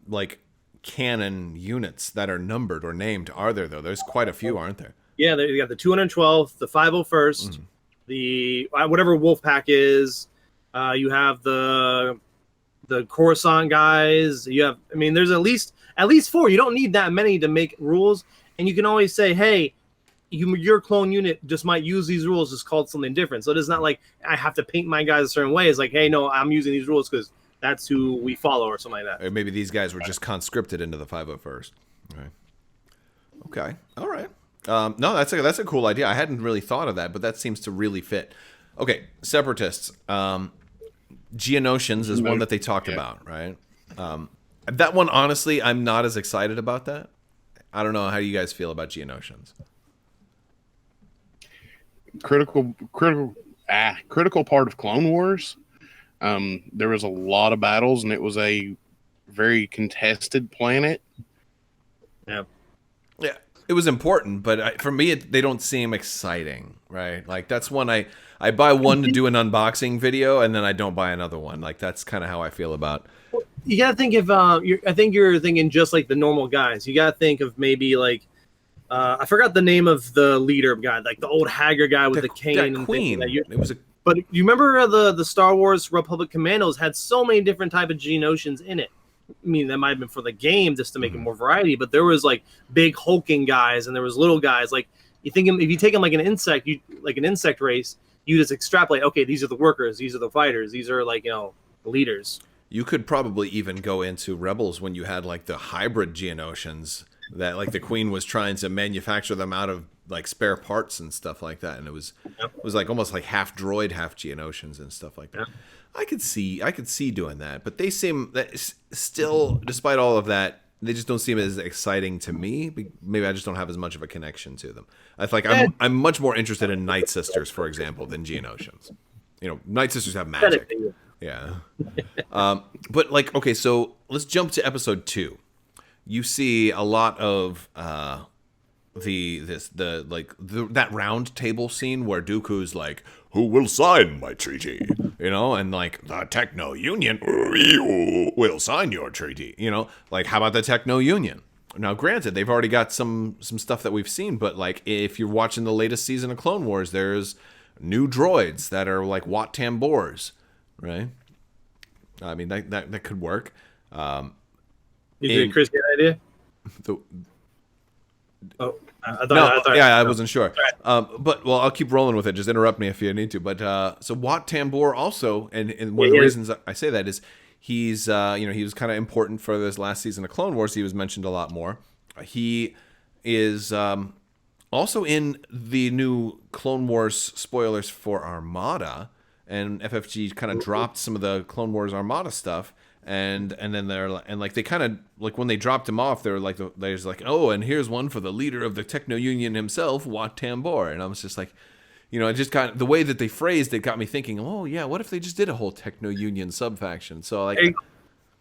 S1: like canon units that are numbered or named are there though? There's quite a few, aren't there?
S2: Yeah, you got the 212th, the 501st, the whatever Wolfpack is. You have the Coruscant guys. You have, there's at least 4. You don't need that many to make rules, and you can always say, hey, your clone unit just might use these rules. It's called something different. So it's not like I have to paint my guys a certain way. It's like, hey, no, I'm using these rules because that's who we follow or something like that.
S1: Or maybe these guys were just conscripted into the 501st. Right. Okay. All right. No, that's a cool idea. I hadn't really thought of that, but that seems to really fit. Okay, Separatists. Geonosians is one that they talked about, right? That one, honestly, I'm not as excited about that. I don't know how you guys feel about Geonosians.
S3: Critical part of Clone Wars. There was a lot of battles, and it was a very contested planet.
S2: Yeah.
S1: it was important, but for me, they don't seem exciting, right? Like that's one I buy one to do an unboxing video, and then I don't buy another one. Like that's kind of how I feel about.
S2: You gotta think if I think you're thinking just like the normal guys. You gotta think of maybe like I forgot the name of the leader guy, like the old Haggard guy with the cane.
S1: That
S2: and
S1: Queen. It was a.
S2: But you remember the Star Wars Republic Commandos had so many different type of Geonosians in it. I mean, that might have been for the game just to make it more variety, but there was like big hulking guys and there was little guys. Like you think if you take them like an insect, like an insect race, you just extrapolate. Okay, these are the workers, these are the fighters, these are like the leaders.
S1: You could probably even go into Rebels when you had like the hybrid Geonosians that like the Queen was trying to manufacture them out of like spare parts and stuff like that, and it was like almost like half droid, half Geonosians and stuff like that. Yep. I could see doing that, but they seem that still, despite all of that, they just don't seem as exciting to me. Maybe I just don't have as much of a connection to them. I feel like I'm much more interested in Nightsisters, for example, than Geonosians. Nightsisters have magic. Yeah. But like, okay, so let's jump to episode 2. You see a lot of that round table scene where Dooku's like, "Who will sign my treaty?" And like the Techno Union will sign your treaty. Like how about the Techno Union? Now, granted, they've already got some stuff that we've seen, but like if you're watching the latest season of Clone Wars, there's new droids that are like Wat Tambors, right? I mean that could work.
S2: You think Chris get an idea? I
S1: wasn't sure. But I'll keep rolling with it. Just interrupt me if you need to. But so Wat Tambor also, and one of the reasons I say that is he's he was kind of important for this last season of Clone Wars. He was mentioned a lot more. He is also in the new Clone Wars spoilers for Armada, and FFG kind of dropped some of the Clone Wars Armada stuff. And then they kind of like when they dropped him off, they're like there's like, oh, and here's one for the leader of the Techno Union himself, Wat Tambor. And I was just like, it just kind of the way that they phrased it got me thinking, oh yeah, what if they just did a whole Techno Union subfaction? So like
S2: it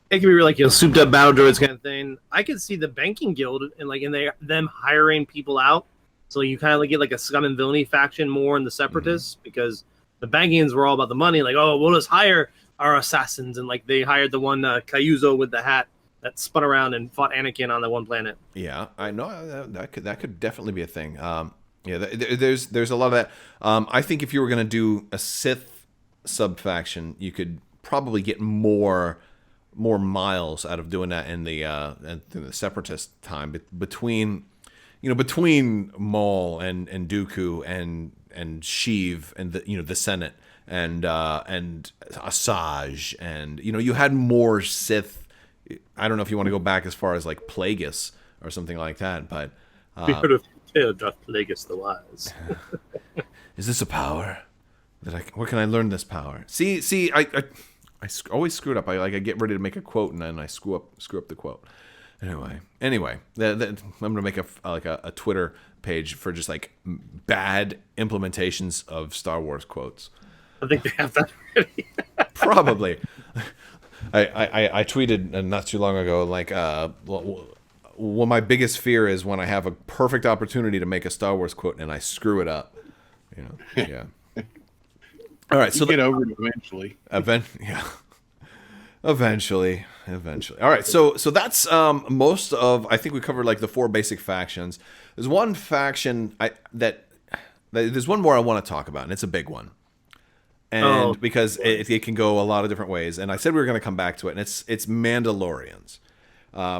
S2: could be like souped up battle droids kind of thing. I could see the banking guild and them hiring people out, so you kind of like get like a scum and villainy faction more in the Separatists because the bankings were all about the money. Like, oh, we'll just hire our assassins, and like they hired the one Cayuzo with the hat that spun around and fought Anakin on that one planet.
S1: Yeah, I know that could definitely be a thing. There's a lot of that. I think if you were going to do a Sith subfaction, you could probably get more miles out of doing that in the Separatist time between Maul and Dooku and Sheev and the Senate. And Asajj, and you had more Sith. I don't know if you want to go back as far as like Plagueis or something like that, but
S2: we heard of Darth Plagueis the Wise.
S1: Is this a power where can I learn this power? See, I always screw it up. I get ready to make a quote and then I screw up the quote. Anyway, I'm gonna make a Twitter page for just like bad implementations of Star Wars quotes.
S2: I think they have that already.
S1: Probably. I tweeted not too long ago, like, well, my biggest fear is when I have a perfect opportunity to make a Star Wars quote and I screw it up. Yeah. All right, so
S3: get over it eventually.
S1: Eventually. All right, so that's most of. I think we covered like the 4 basic factions. There's one faction there's one more I want to talk about, and it's a big one. And because it can go a lot of different ways, and I said we were going to come back to it, and it's Mandalorians,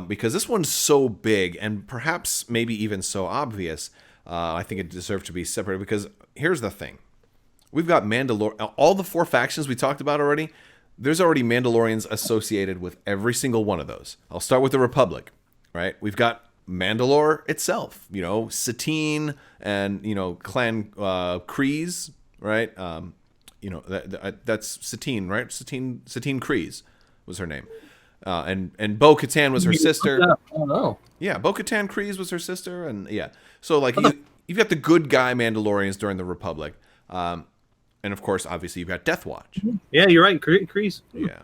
S1: because this one's so big and perhaps maybe even so obvious. I think it deserves to be separated because here's the thing: we've got all the 4 factions we talked about already. There's already Mandalorians associated with every single one of those. I'll start with the Republic, right? We've got Mandalore itself, Satine and Clan Kryze, right? That's Satine, right? Satine Kryze was her name, and Bo-Katan was her sister.
S2: Oh no.
S1: Yeah, Bo-Katan Kryze was her sister, and yeah. So like you've got the good guy Mandalorians during the Republic, and of course, obviously, you've got Death Watch.
S2: Yeah, you're right, Kryze.
S1: Yeah.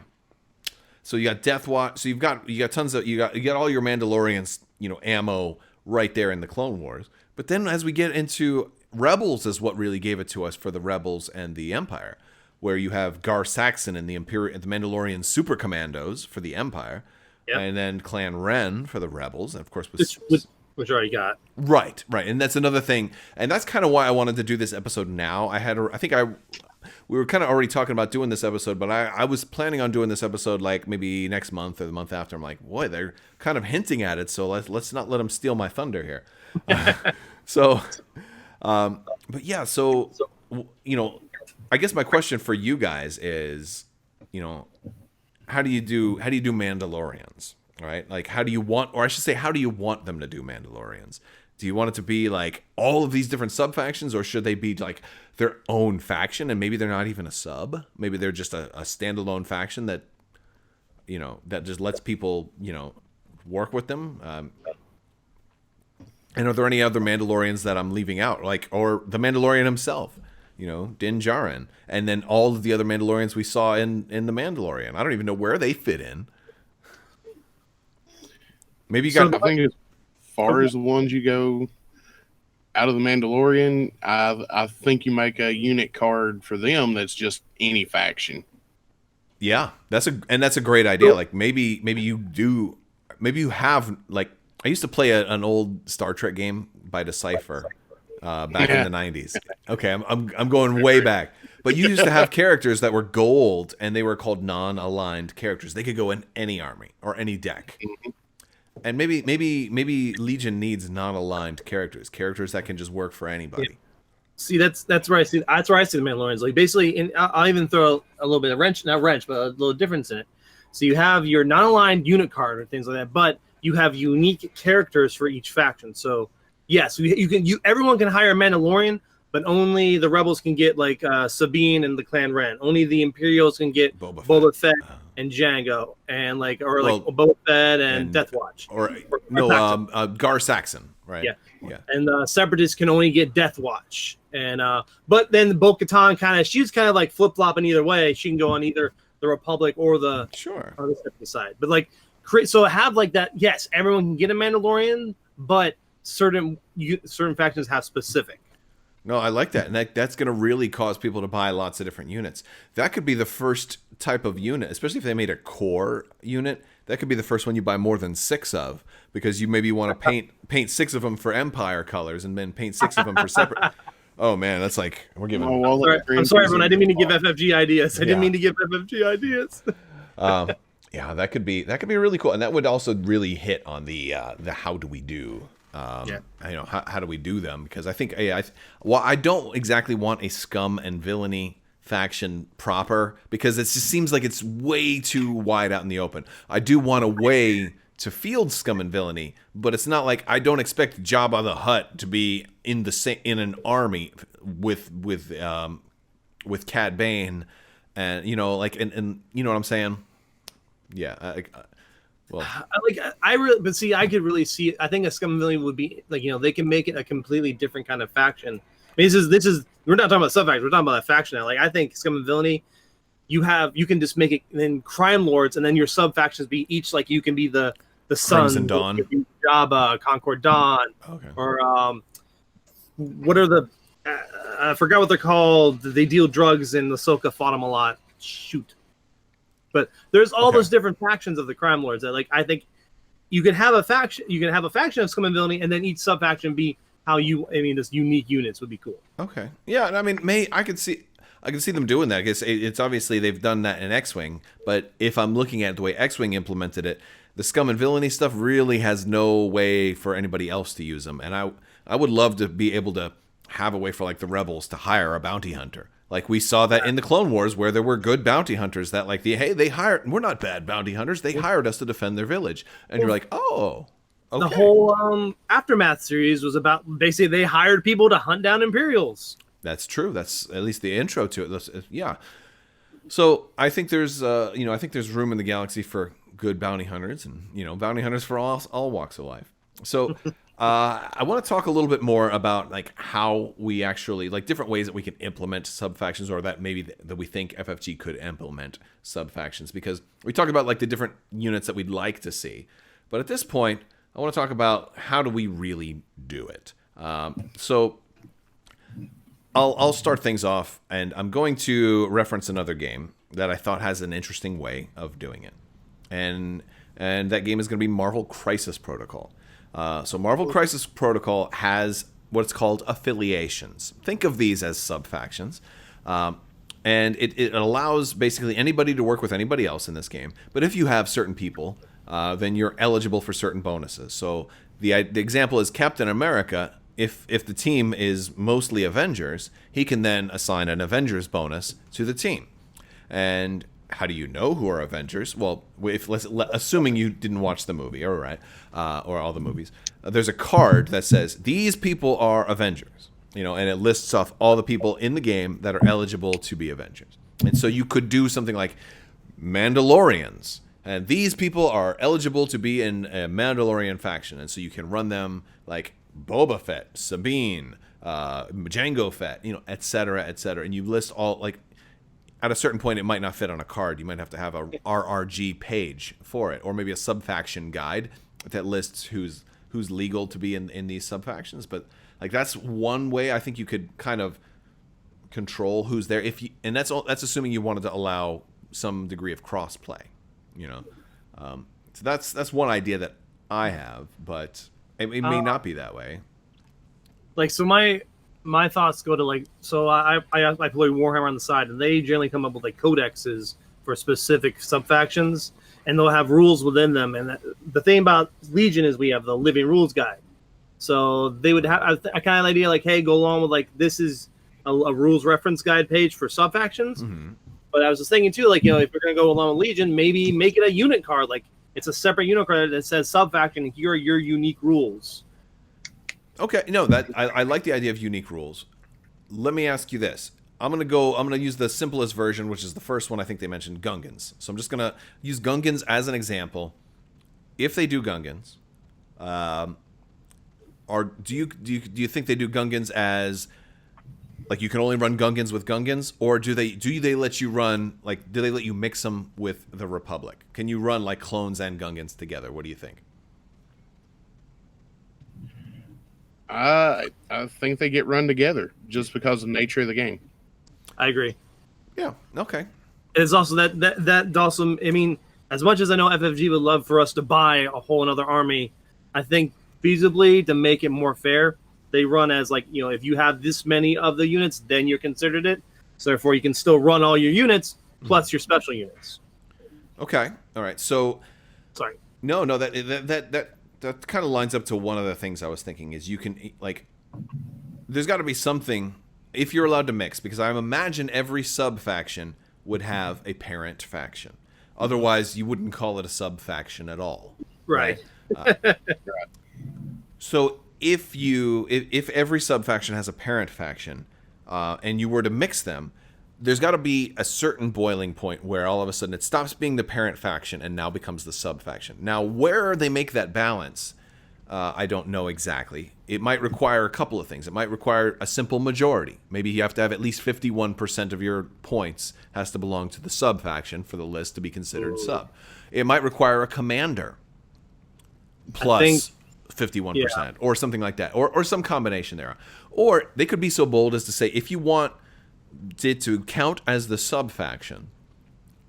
S1: So you got Death Watch. So you got tons of you got all your Mandalorians, ammo right there in the Clone Wars. But then as we get into Rebels is what really gave it to us for the Rebels and the Empire, where you have Gar Saxon and the Mandalorian Super Commandos for the Empire, and then Clan Ren for the Rebels, and of course
S2: which already got.
S1: Right, and that's another thing, and that's kind of why I wanted to do this episode now. We were kind of already talking about doing this episode, but I was planning on doing this episode like maybe next month or the month after. I'm like, boy, they're kind of hinting at it, so let's not let them steal my thunder here. But yeah, so I guess my question for you guys is, how do you do Mandalorians, right? Like, how do you want them to do Mandalorians? Do you want it to be like all of these different sub-factions, or should they be like their own faction, and maybe they're not even a sub? Maybe they're just a standalone faction that, that just lets people, work with them. And are there any other Mandalorians that I'm leaving out, or the Mandalorian himself, Din Djarin, and then all of the other Mandalorians we saw in the Mandalorian? I don't even know where they fit in. Maybe you got.
S3: I think as far as the ones you go out of the Mandalorian, I think you make a unit card for them that's just any faction.
S1: Yeah, that's a great idea. Like maybe you have like. I used to play an old Star Trek game by Decipher back in the 90s. Okay, I'm going way back. But you used to have characters that were gold, and they were called non-aligned characters. They could go in any army or any deck. And maybe Legion needs non-aligned characters that can just work for anybody.
S2: Yeah. See, that's where I see the Mandalorians. Like basically, I'll even throw a little bit of not wrench, but a little difference in it. So you have your non-aligned unit card or things like that, but you have unique characters for each faction. So yes, everyone can hire a Mandalorian, but only the Rebels can get like Sabine and the Clan Ren. Only the Imperials can get Boba Fett and Jango, and Boba Fett and Death Watch.
S1: Gar Saxon, right?
S2: Yeah. And the Separatists can only get Death Watch. And but then Bo-Katan she's kind of like flip flopping either way. She can go on either the Republic or the Separatist side. But so have like that. Yes, everyone can get a Mandalorian, but certain factions have specific.
S1: No, I like that, and that's going to really cause people to buy lots of different units. That could be the first type of unit, especially if they made a core unit. That could be the first one you buy more than 6 of, because you maybe want to paint 6 of them for Empire colors, and then paint 6 of them for separate. Oh man, that's like we're giving.
S2: I'm sorry, everyone. I didn't mean to give FFG ideas.
S1: Yeah, that could be really cool, and that would also really hit on the how do we do. How do we do them? Because I think I don't exactly want a scum and villainy faction proper, because it just seems like it's way too wide out in the open. I do want a way to field scum and villainy, but it's not like I don't expect Jabba the Hutt to be in an army with Cad Bane, and and you know what I'm saying? Yeah.
S2: I could really see. I think a scum and villainy would be they can make it a completely different kind of faction. I mean, this is we're not talking about sub-factions. We're talking about a faction now. Like I think scum and villainy, you can just make it then crime lords, and then your sub-factions be each you can be the Sun,
S1: Crimson Dawn,
S2: Jabba, Concord Dawn, or what are the I forgot what they're called. They deal drugs, and Ahsoka fought them a lot. Shoot. But there's all those different factions of the crime lords that I think you can have a faction. You can have a faction of scum and villainy, and then each sub faction be this unique units would be cool.
S1: Okay, yeah, and I mean, I could see them doing that. I guess it's obviously they've done that in X-Wing, but if I'm looking at the way X-Wing implemented it, the scum and villainy stuff really has no way for anybody else to use them, and I would love to be able to have a way for the Rebels to hire a bounty hunter. Like we saw that in the Clone Wars, where there were good bounty hunters that they hired. We're not bad bounty hunters. They hired us to defend their village, and you're like, oh, okay.
S2: The whole Aftermath series was about basically they hired people to hunt down Imperials.
S1: That's true. That's at least the intro to it. Yeah. So I think there's room in the galaxy for good bounty hunters, and bounty hunters for all walks of life. So. I want to talk a little bit more about how we actually different ways that we can implement sub-factions, or that maybe that we think FFG could implement sub-factions, because we talked about the different units that we'd like to see. But at this point, I want to talk about how do we really do it. So I'll start things off, and I'm going to reference another game that I thought has an interesting way of doing it, and that game is going to be Marvel Crisis Protocol. So Marvel Crisis Protocol has what's called affiliations. Think of these as subfactions. And it allows basically anybody to work with anybody else in this game. But if you have certain people, then you're eligible for certain bonuses. So the example is Captain America. If the team is mostly Avengers, he can then assign an Avengers bonus to the team. And how do you know who are Avengers? Well, assuming you didn't watch the movie, all right, or all the movies, there's a card that says these people are Avengers. And it lists off all the people in the game that are eligible to be Avengers. And so you could do something like Mandalorians. And these people are eligible to be in a Mandalorian faction. And so you can run them like Boba Fett, Sabine, Jango Fett, et cetera, et cetera. And you list all, like, at a certain point, it might not fit on a card. You might have to have a RRG page for it. Or maybe a subfaction guide that lists who's legal to be in these subfactions. But like that's one way I think you could kind of control who's there. And that's assuming you wanted to allow some degree of cross-play, So that's one idea that I have, but it may not be that way.
S2: Like, so my thoughts go to like, so I play Warhammer on the side, and they generally come up with like codexes for specific subfactions, and they'll have rules within them. And the thing about Legion is we have the living rules guide. So they would have a kind of idea like, hey, go along with like, this is a rules reference guide page for subfactions. Mm-hmm. But I was just thinking too, like, if we're going to go along with Legion, maybe make it a unit card. Like it's a separate unit card that says subfaction, here are your unique rules.
S1: Okay. No, I like the idea of unique rules. Let me ask you this. I'm going to use the simplest version, which is the first one I think they mentioned, Gungans. So I'm just going to use Gungans as an example. If they do Gungans, or do you think they do Gungans as like you can only run Gungans with Gungans, or do they let you run like do they let you mix them with the Republic? Can you run like clones and Gungans together? What do you think?
S3: I think they get run together just because of the nature of the game.
S2: I agree.
S1: Yeah. Okay.
S2: It's also that also. I mean, as much as I know FFG would love for us to buy a whole another army, I think feasibly to make it more fair, they run as like, if you have this many of the units, then you're considered it. So therefore, you can still run all your units plus your special units.
S1: Okay. All right. So,
S2: sorry.
S1: No, that kind of lines up to one of the things I was thinking is you can like, there's got to be something if you're allowed to mix, because I imagine every sub faction would have a parent faction. Otherwise, you wouldn't call it a sub faction at all.
S2: Right.
S1: So if every sub faction has a parent faction, and you were to mix them, there's got to be a certain boiling point where all of a sudden it stops being the parent faction and now becomes the sub faction. Now, where they make that balance, I don't know exactly. It might require a couple of things. It might require a simple majority. Maybe you have to have at least 51% of your points has to belong to the sub faction for the list to be considered sub. It might require a commander plus 51% or something like that, or some combination there. Or they could be so bold as to say, if you want it to count as the sub faction,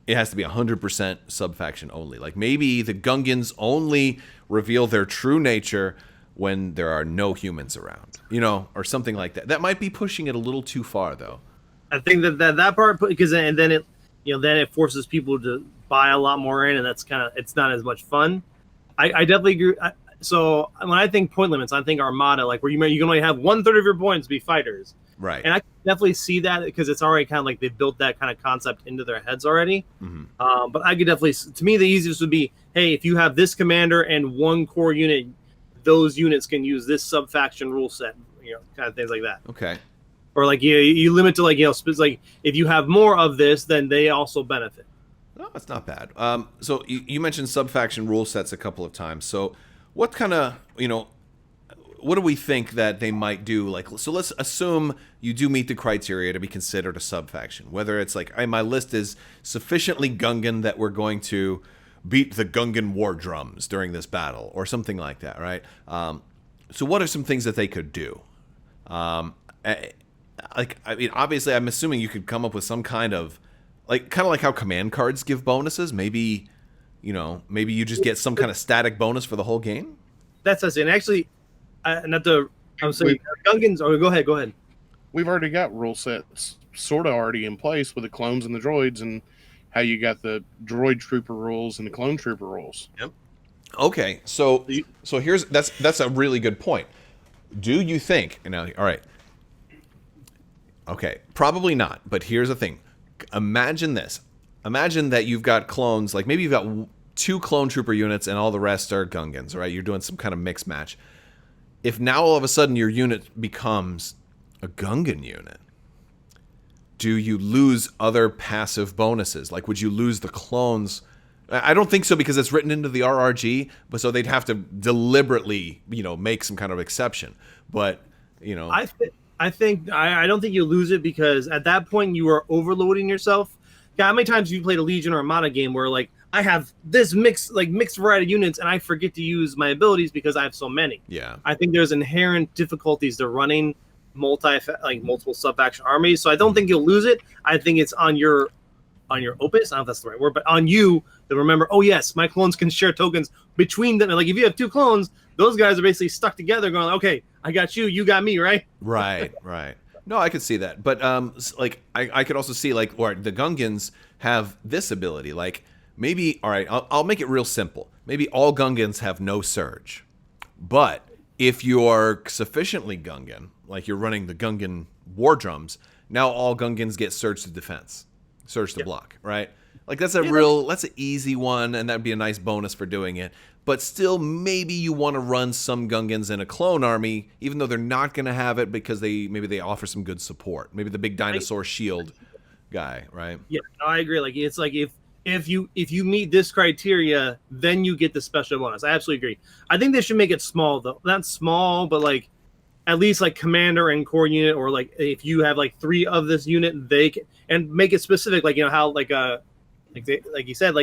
S1: it has to be 100% sub faction only. Like maybe the Gungans only reveal their true nature when there are no humans around, or something like that. That might be pushing it a little too far, though.
S2: I think that part, because then it forces people to buy a lot more in, and that's it's not as much fun. I definitely agree. So when I think point limits, I think Armada, like where you can only have 1/3 of your points be fighters.
S1: Right.
S2: And I can definitely see that because it's already kind of like they've built that kind of concept into their heads already. Mm-hmm. But I could definitely, to me, the easiest would be, hey, if you have this commander and one core unit, those units can use this sub-faction rule set, kind of things like that.
S1: Okay.
S2: Or like you limit to like, like if you have more of this, then they also benefit.
S1: No, that's not bad. So you mentioned sub-faction rule sets a couple of times. So what kind of, what do we think that they might do? Like, so let's assume you do meet the criteria to be considered a sub-faction. Whether it's like, my list is sufficiently Gungan that we're going to beat the Gungan war drums during this battle or something like that, right? So what are some things that they could do? Obviously, I'm assuming you could come up with some kind of like how command cards give bonuses. Maybe you just get some kind of static bonus for the whole game.
S2: That's us. And actually, I'm saying Gungans. Oh, go ahead.
S3: We've already got rule sets sort of already in place with the clones and the droids, and how you got the droid trooper rules and the clone trooper rules.
S1: Yep. Okay, so here's that's a really good point. Do you think? All right. Okay, probably not. But here's the thing. Imagine this. Imagine that you've got clones. Like maybe you've got 2 clone trooper units and all the rest are Gungans. Right? You're doing some kind of mix match. If now all of a sudden your unit becomes a Gungan unit, do you lose other passive bonuses? Like, would you lose the clones? I don't think so because it's written into the RRG, but so they'd have to deliberately, make some kind of exception. But,
S2: I don't think you lose it because at that point you are overloading yourself. Yeah, how many times have you played a Legion or Armada game where like I have this mixed variety of units and I forget to use my abilities because I have so many?
S1: Yeah.
S2: I think there's inherent difficulties to running multiple sub-faction armies. So I don't think you'll lose it. I think it's on your opus. I don't know if that's the right word, but on you to remember, oh yes, my clones can share tokens between them. Like if you have 2 clones, those guys are basically stuck together going, okay, I got you, you got me, right?
S1: Right. No, I could see that. But I could also see or the Gungans have this ability. Like maybe, all right, I'll make it real simple. Maybe all Gungans have no surge. But if you're sufficiently Gungan, like you're running the Gungan war drums, now all Gungans get surge to defense, surge to block, right? Like that's that's an easy one, and that'd be a nice bonus for doing it. But still, maybe you want to run some Gungans in a clone army, even though they're not going to have it because maybe they offer some good support. Maybe the big dinosaur shield guy, right?
S2: Yeah, I agree. Like it's like if you meet this criteria, then you get the special bonus. I absolutely agree. I think they should make it small though, not small, but like at least like commander and core unit, or like if you have like 3 of this unit, they can, and make it specific. Like how like you said,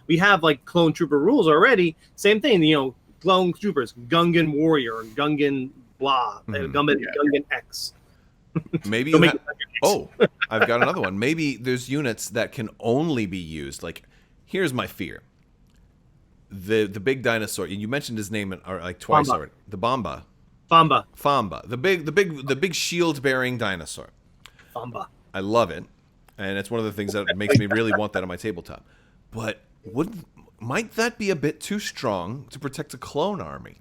S2: we have like clone trooper rules already. Same thing, clone troopers, Gungan warrior, Gungan blah, Gungan X.
S1: Maybe I've got another one. Maybe there's units that can only be used. Like, here's my fear: the big dinosaur. You mentioned his name twice already. The Famba, the big shield bearing dinosaur.
S2: Famba.
S1: I love it. And it's one of the things that makes me really want that on my tabletop. But might that be a bit too strong to protect a clone army?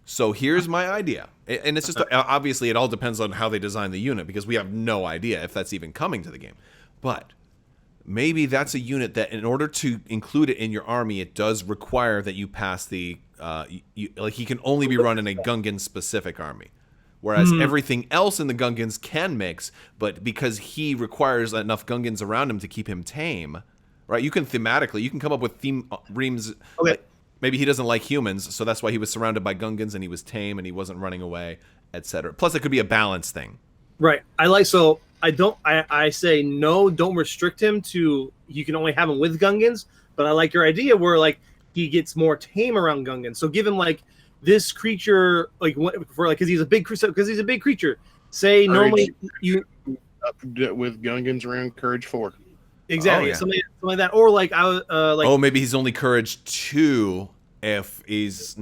S1: So here's my idea. And it's just, obviously, it all depends on how they design the unit, because we have no idea if that's even coming to the game. But maybe that's a unit that, in order to include it in your army, it does require that you pass the... he can only be run in a Gungan-specific army. Whereas everything else in the Gungans can mix, but because he requires enough Gungans around him to keep him tame, right? You can come up with theme reams.
S2: Okay.
S1: Like, maybe he doesn't like humans, so that's why he was surrounded by Gungans and he was tame and he wasn't running away, etc. Plus, it could be a balance thing.
S2: Right. I say no, don't restrict him to, you can only have him with Gungans, but I like your idea where like he gets more tame around Gungans. So give him like this creature, because he's a big creature. Say normally you
S3: with Gungans around courage 4.
S2: Exactly, something like that, or
S1: maybe he's only courage 2 if he's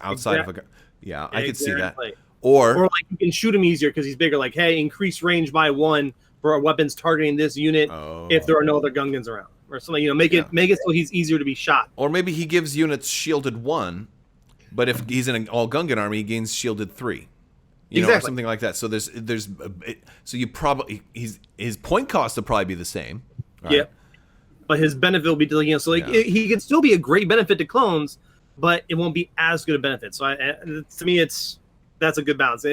S1: outside of a. Yeah, I could see that. Or
S2: like you can shoot him easier because he's bigger. Like, hey, increase range by 1 for our weapons targeting this unit if there are no other Gungans around, or something. Make it so he's easier to be shot.
S1: Or maybe he gives units shielded 1. But if he's in an all Gungan army, he gains shielded 3, or something like that. So so you probably his point cost will probably be the same. Right?
S2: Yeah, but his benefit will be he can still be a great benefit to clones, but it won't be as good a benefit. So to me, that's a good balance.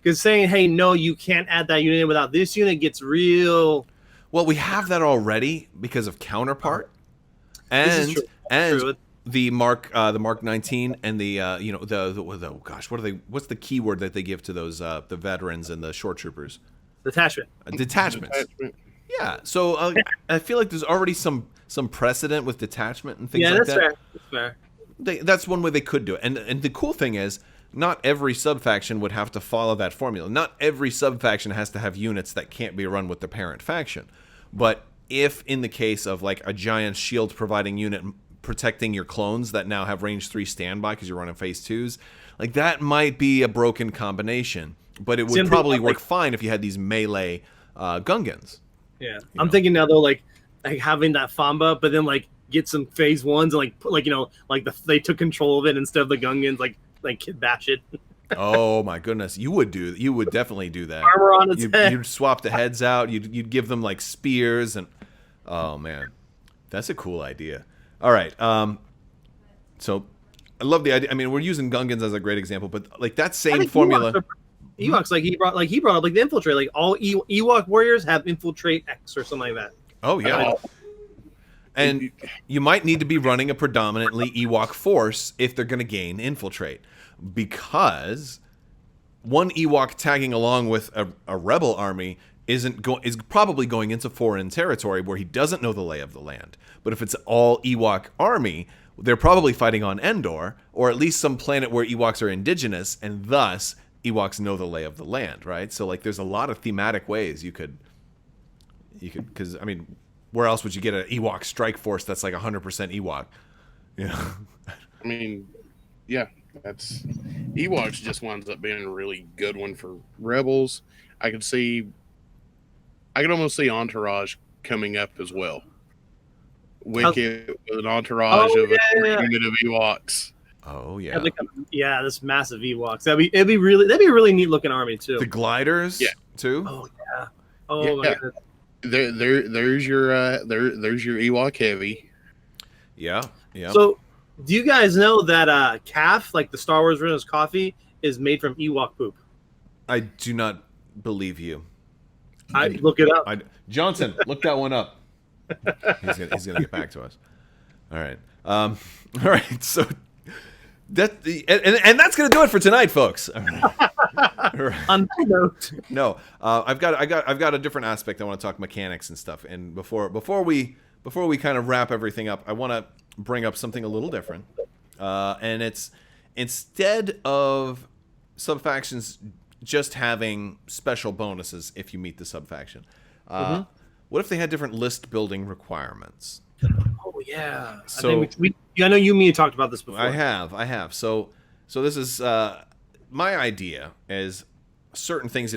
S2: Because saying, hey, no, you can't add that unit in without this unit gets real.
S1: Well, we have that already because of Counterpart, and
S2: true.
S1: The Mark 19 and the what's the keyword that they give to those the veterans and the short troopers?
S2: Detachment.
S1: Detachments. Yeah. So I feel like there's already some some precedent with detachment and things
S2: Yeah,
S1: like
S2: that's
S1: that.
S2: fair. That's fair.
S1: That's one way they could do it. And the cool thing is, not every subfaction would have to follow that formula. Not every subfaction has to have units that can't be run with the parent faction. But if in the case of like a giant shield providing unit protecting your clones that now have range 3 standby because you're running phase 2s, like that might be a broken combination. But it would probably work fine if you had these melee Gungans.
S2: Yeah, I'm thinking now though, like having that Famba, but then like get some phase 1s and they took control of it instead of the Gungans, like bash it.
S1: Oh my goodness, you would definitely do that.
S2: Armor on its head.
S1: You'd swap the heads out. You'd give them like spears and oh man, that's a cool idea. All right, so I love the idea. I mean, we're using Gungans as a great example, but like that same formula.
S2: Ewoks he brought up like the infiltrate, like all Ewok warriors have infiltrate X or something like that.
S1: Oh yeah. And you might need to be running a predominantly Ewok force if they're going to gain infiltrate, because one Ewok tagging along with a rebel army is probably going into foreign territory where he doesn't know the lay of the land. But if it's all Ewok army, they're probably fighting on Endor, or at least some planet where Ewoks are indigenous, and thus Ewoks know the lay of the land, right? So like, there's a lot of thematic ways you could, because I mean, where else would you get an Ewok strike force that's like 100% Ewok? You know?
S3: I mean, yeah, that's Ewoks just winds up being a really good one for rebels. I could almost see Entourage coming up as well. Wicked with an entourage of a unit of Ewoks.
S1: Oh yeah,
S2: this massive Ewoks. That'd be a really neat looking army too.
S1: The gliders, too.
S2: Oh yeah. Oh my goodness.
S3: There's your Ewok heavy.
S1: Yeah.
S2: So, do you guys know that calf, like the Star Wars version of coffee, is made from Ewok poop?
S1: I do not believe you.
S2: I look it up.
S1: Johnson, look that one up. He's gonna get back to us. All right. All right. So and that's gonna do it for tonight, folks. All right.
S2: On that note,
S1: no, I've got a different aspect. I want to talk mechanics and stuff. And before we kind of wrap everything up, I want to bring up something a little different. And it's, instead of subfactions just having special bonuses if you meet the subfaction, what if they had different list building requirements?
S2: Oh yeah.
S1: So
S2: I know you and me talked about this before.
S1: I have. So this is my idea is certain things.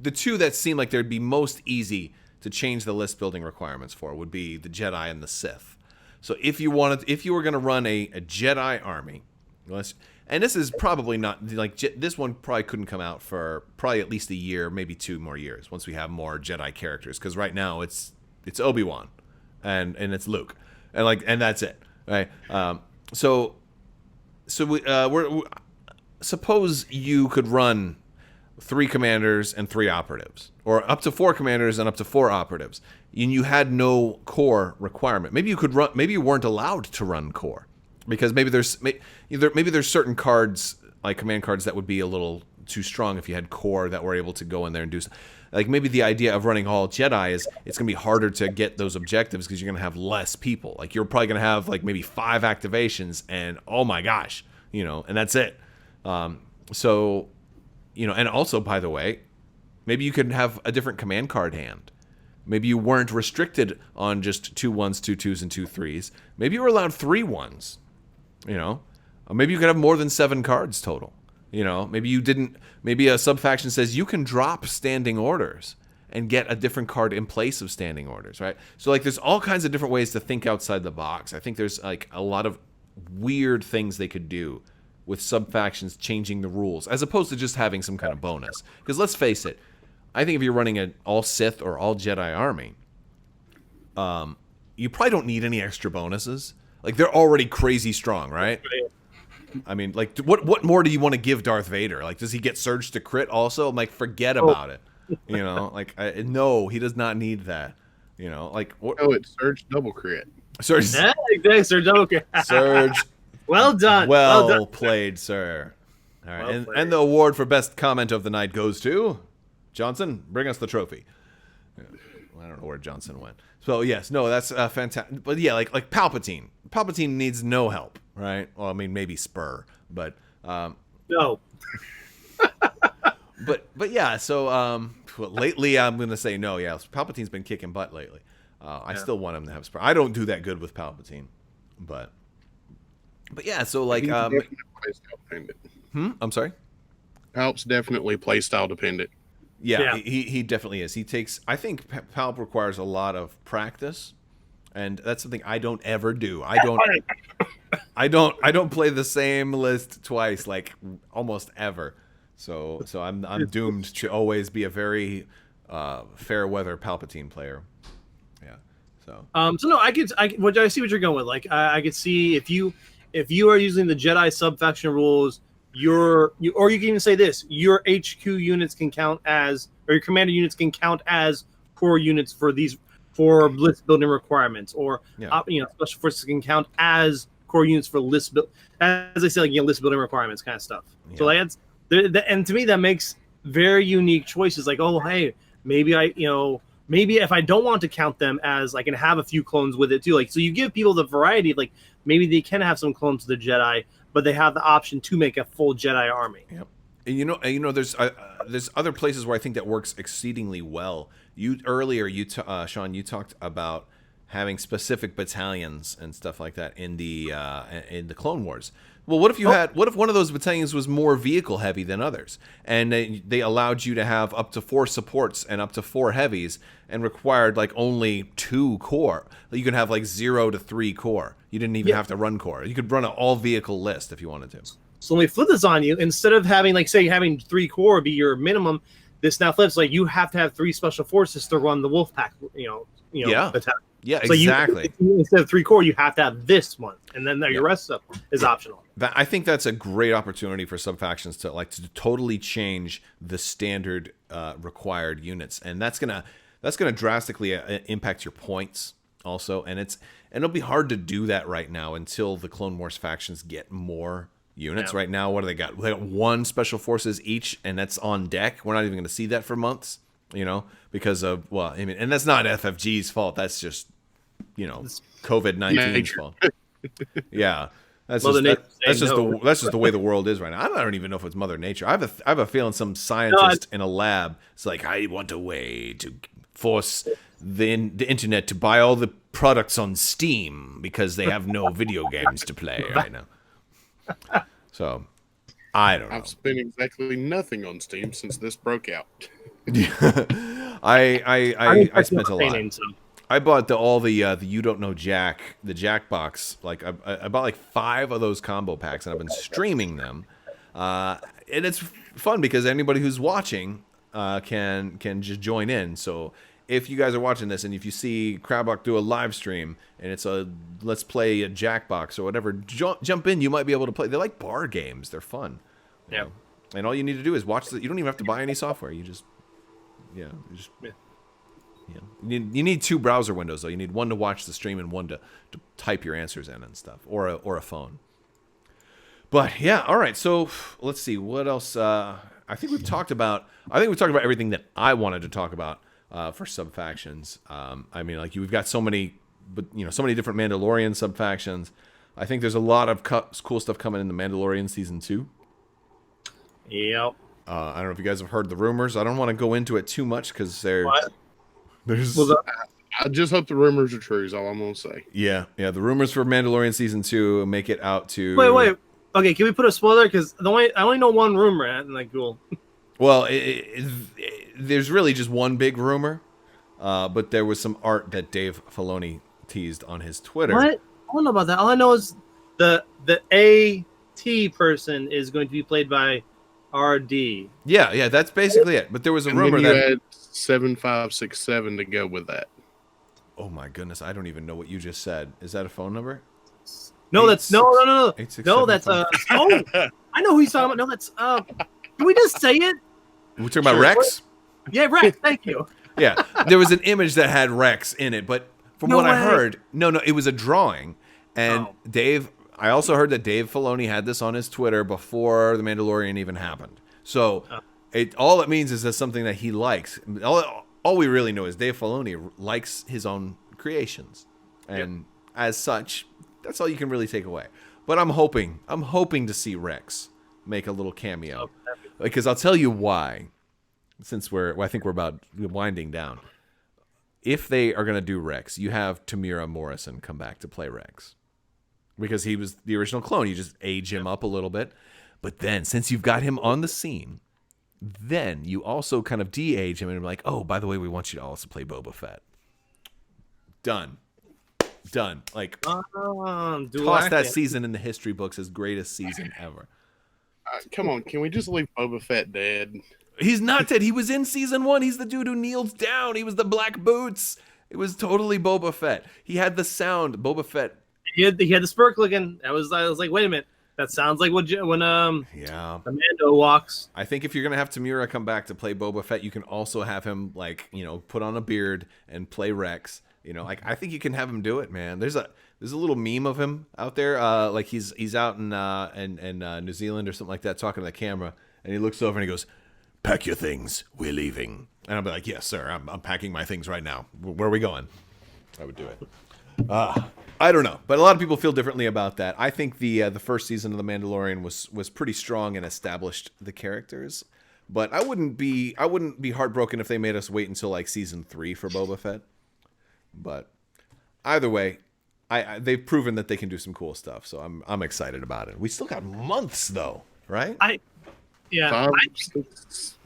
S1: The two that seem like they'd be most easy to change the list building requirements for would be the Jedi and the Sith. So if you were going to run a Jedi army, and this is probably not like this one probably couldn't come out for probably at least a year, maybe 2 more years once we have more Jedi characters, because right now it's Obi-Wan and it's Luke and that's it, right? So we're suppose you could run 3 commanders and 3 operatives, or up to 4 commanders and up to 4 operatives, and you had no core requirement. Maybe you could run. Maybe you weren't allowed to run core, because maybe there's certain cards, like command cards, that would be a little too strong if you had core that were able to go in there and do. Like maybe the idea of running all Jedi is it's going to be harder to get those objectives because you're going to have less people. Like you're probably going to have like maybe 5 activations, and oh my gosh, and that's it. So, and also, by the way, maybe you could have a different command card hand. Maybe you weren't restricted on just 2 1s, 2 2s, and 2 3s. Maybe you were allowed 3 1s. Or maybe you could have more than 7 cards total. Maybe you didn't. Maybe a subfaction says you can drop standing orders and get a different card in place of standing orders, right? So like, there's all kinds of different ways to think outside the box. I think there's like a lot of weird things they could do with subfactions changing the rules, as opposed to just having some kind of bonus. Because let's face it, I think if you're running an all Sith or all Jedi army, you probably don't need any extra bonuses. Like, they're already crazy strong, right? I mean, like, what more do you want to give Darth Vader? Like, does he get Surge to crit also? I'm like, forget about it. No, he does not need that. Like, what?
S3: Oh, it's Surge double crit.
S1: Surge.
S2: Yeah, exactly, Surge double crit.
S1: Surge.
S2: Well done.
S1: Well played, sir. All right,
S2: Well
S1: and the award for best comment of the night goes to Johnson. Bring us the trophy. I don't know where Johnson went. So yes, no, that's fantastic. But yeah, like Palpatine. Palpatine needs no help, right? Well, I mean maybe Spur, but
S2: No.
S1: but yeah. So lately I'm gonna say no. Yeah, Palpatine's been kicking butt lately. I still want him to have Spur. I don't do that good with Palpatine, but yeah. So like I'm sorry.
S3: Palp's definitely playstyle dependent.
S1: Yeah, he definitely is. He takes. I think Palp requires a lot of practice, and that's something I don't ever do. I don't play the same list twice, like almost ever. So I'm doomed to always be a very fair weather Palpatine player. Yeah. So.
S2: So no, I see what you're going with. Like I could see if you are using the Jedi subfaction rules. Or you can even say this: your HQ units can count as, or your commander units can count as core units for list building requirements, or special forces can count as core units for list build. As I said, like list building requirements kind of stuff. Yeah. So like and to me that makes very unique choices. Like, oh hey, maybe if I don't want to count them as, I can have a few clones with it too. Like, so you give people the variety of, like, maybe they can have some clones of the Jedi, but they have the option to make a full Jedi army.
S1: Yep. And there's other places where I think that works exceedingly well. Sean, you talked about having specific battalions and stuff like that in the Clone Wars. Well, what if one of those battalions was more vehicle heavy than others, and they allowed you to have up to 4 supports and up to 4 heavies, and required like only 2 core? You could have like 0 to 3 core. You didn't even have to run core. You could run an all vehicle list if you wanted to.
S2: So let me flip this on you. Instead of having, like, say having 3 core be your minimum, this now flips, like you have to have 3 special forces to run the wolf pack. Battalion.
S1: Yeah,
S2: so
S1: exactly.
S2: Instead of 3 core, you have to have this one, and then your rest stuff is optional.
S1: I think that's a great opportunity for subfactions to totally change the standard required units, and that's gonna drastically impact your points also, and it'll be hard to do that right now until the Clone Wars factions get more units. Right now, what do they got? They got 1 special forces each, and that's on deck. We're not even going to see that for months, because of, well, I mean, and that's not FFG's fault. That's just COVID-19's fault. Yeah. That's just the way the world is right now. I don't even know if it's Mother Nature. I have a feeling some scientist in a lab is like, I want a way to force the internet to buy all the products on Steam because they have no video games to play right now. So I don't know.
S3: I've spent exactly nothing on Steam since this broke out.
S1: I spent a lot. I bought all the You Don't Know Jack, the Jack box. Like I bought like 5 of those combo packs, and I've been streaming them. And it's fun because anybody who's watching can just join in. So if you guys are watching this and if you see Crabbok do a live stream and it's a let's play a Jack box or whatever, jump in. You might be able to play. They're like bar games. They're fun.
S2: Yeah.
S1: And all you need to do is watch. You don't even have to buy any software. You just. You need 2 browser windows though. You need one to watch the stream and one to type your answers in and stuff, or a phone. But yeah, all right. So let's see what else. I think we've talked about everything that I wanted to talk about for subfactions. I mean, like we've got so many different Mandalorian subfactions. I think there's a lot of cool stuff coming in the Mandalorian season 2.
S2: Yep.
S1: I don't know if you guys have heard the rumors. I don't want to go into it too much because there's.
S3: I just hope the rumors are true. Is all I'm gonna say.
S1: Yeah. The rumors for Mandalorian season 2 make it out to.
S2: Wait. Okay, can we put a spoiler? Because I only know one rumor, and like, cool.
S1: Well, there's really just one big rumor, but there was some art that Dave Filoni teased on his Twitter.
S2: What? I don't know about that. All I know is the AT person is going to be played by RD.
S1: Yeah, that's basically it. But there was a rumor that
S3: had 7567 to go with that.
S1: Oh my goodness, I don't even know what you just said. Is that a phone number?
S2: No, that's no. No, that's oh, I know who he's talking about. No, that's can we just say it?
S1: We're talking about Rex?
S2: Yeah, Rex. Thank you.
S1: Yeah, there was an image that had Rex in it, but from what I heard, no, it was a drawing. And Dave, I also heard that Dave Filoni had this on his Twitter before The Mandalorian even happened. So all it means is that's something that he likes. all we really know is Dave Filoni likes his own creations, and as such, that's all you can really take away. But I'm hoping to see Rex make a little cameo, because I'll tell you why. Since I think we're about winding down. If they are going to do Rex, you have Tamira Morrison come back to play Rex, because he was the original clone. You just age him up a little bit. But then, since you've got him on the scene, then you also kind of de-age him and be like, oh, by the way, we want you to also play Boba Fett. Done. Like, toss that season in the history books as greatest season ever.
S3: Come on, can we just leave Boba Fett dead?
S1: He's not dead. He was in season 1. He's the dude who kneels down. He was the black boots. It was totally Boba Fett. He had the sound. Boba Fett.
S2: He had the spur clicking. I was like, wait a minute. That sounds like when Mando walks.
S1: I think if you're gonna have Tamira come back to play Boba Fett, you can also have him put on a beard and play Rex. I think you can have him do it, man. There's a little meme of him out there, like he's out in New Zealand or something like that, talking to the camera, and he looks over and he goes, "Pack your things, we're leaving." And I'll be like, "Yes, sir. I'm packing my things right now. Where are we going?" I would do it. I don't know, but a lot of people feel differently about that. I think the first season of The Mandalorian was pretty strong and established the characters. But I wouldn't be heartbroken if they made us wait until like season 3 for Boba Fett. But either way, they've proven that they can do some cool stuff, so I'm excited about it. We still got months though, right?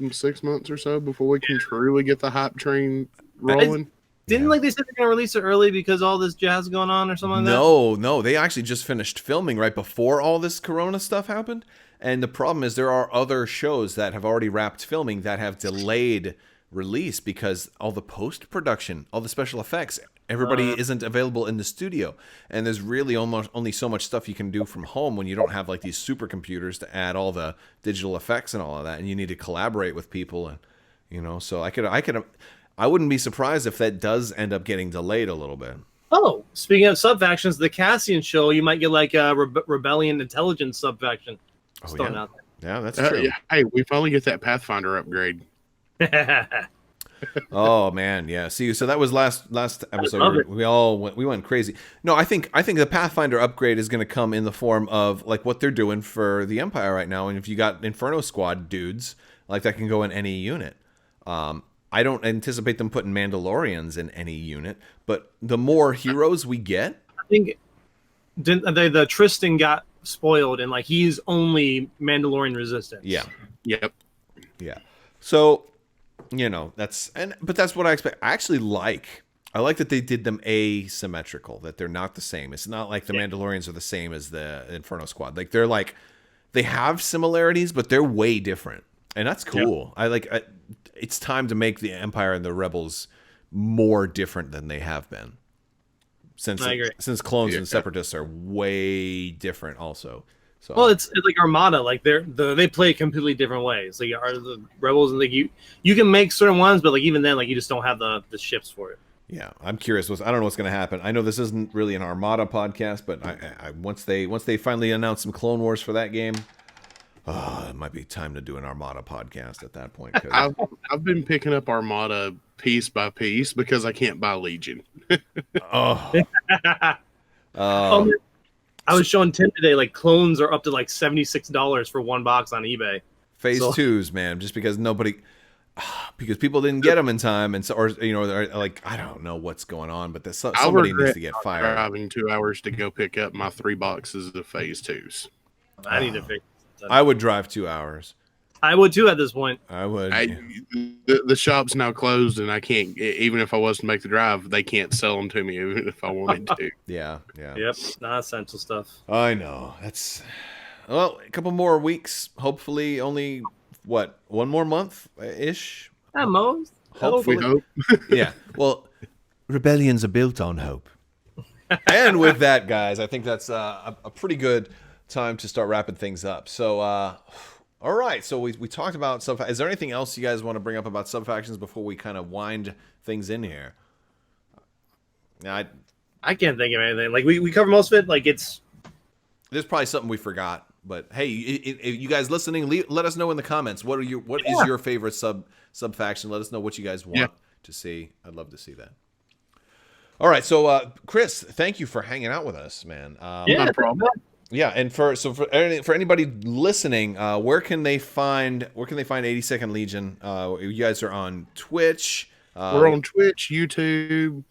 S3: 6 months or so before we can truly get the hype train rolling.
S2: Didn't they said they're gonna release it early because all this jazz going on or something like that?
S1: No, they actually just finished filming right before all this Corona stuff happened. And the problem is there are other shows that have already wrapped filming that have delayed release because all the post-production, all the special effects, everybody isn't available in the studio. And there's really almost only so much stuff you can do from home when you don't have like these supercomputers to add all the digital effects and all of that. And you need to collaborate with people, and so I wouldn't be surprised if that does end up getting delayed a little bit.
S2: Oh, speaking of subfactions, the Cassian show, you might get like a Rebellion Intelligence subfaction.
S1: Out there. Yeah, that's true.
S3: Yeah. Hey, we finally get that Pathfinder upgrade.
S1: Oh man, yeah. See, so that was last episode. We went crazy. No, I think the Pathfinder upgrade is going to come in the form of like what they're doing for the Empire right now. And if you got Inferno Squad dudes, like that can go in any unit. I don't anticipate them putting Mandalorians in any unit, but the more heroes we get,
S2: I think the Tristan got spoiled and like he's only Mandalorian resistance.
S1: Yeah.
S3: Yep.
S1: Yeah. So, but that's what I expect. I like that they did them asymmetrical, that they're not the same. It's not like the Mandalorians are the same as the Inferno Squad. Like they have similarities, but they're way different. And that's cool. Yep. It's time to make the Empire and the Rebels more different than they have been. Since clones and separatists are way different also. So
S2: well, it's like Armada, like they play completely different ways. Like are the Rebels, and like you can make certain ones, but like even then, like you just don't have the ships for it.
S1: Yeah, I'm curious. I don't know what's going to happen. I know this isn't really an Armada podcast, but once they finally announce some Clone Wars for that game, it might be time to do an Armada podcast at that point.
S3: I've been picking up Armada piece by piece because I can't buy Legion.
S2: I was showing Tim today, like clones are up to like $76 for one box on eBay.
S1: Phase 2s, man, just because because people didn't get them in time, and so they're like, I don't know what's going on, but somebody needs to get fired.
S3: Driving 2 hours to go pick up my 3 boxes of Phase 2s.
S2: I need to fix.
S1: I would drive 2 hours.
S2: I would too at this point.
S1: I would.
S3: The shop's now closed, and I can't. Even if I was to make the drive, they can't sell them to me, even if I wanted to.
S1: Yeah.
S2: Yep, non-essential stuff.
S1: I know. A couple more weeks. Hopefully, only one more month ish.
S2: At most.
S1: Hopefully.
S3: Hope.
S1: Yeah. Well, rebellions are built on hope. And with that, guys, I think that's a pretty good time to start wrapping things up. So. All right, so we talked about Subfactions. Is there anything else you guys want to bring up about Subfactions before we kind of wind things in here?
S2: I can't think of anything. Like we covered most of it. Like
S1: there's probably something we forgot. But hey, if you guys listening, let us know in the comments. What is your favorite subfaction? Let us know what you guys want to see. I'd love to see that. All right, so Chris, thank you for hanging out with us, man.
S3: Not a problem.
S1: Yeah, and for anybody listening, where can they find 82nd Legion? You guys are on Twitch.
S3: We're on Twitch, YouTube.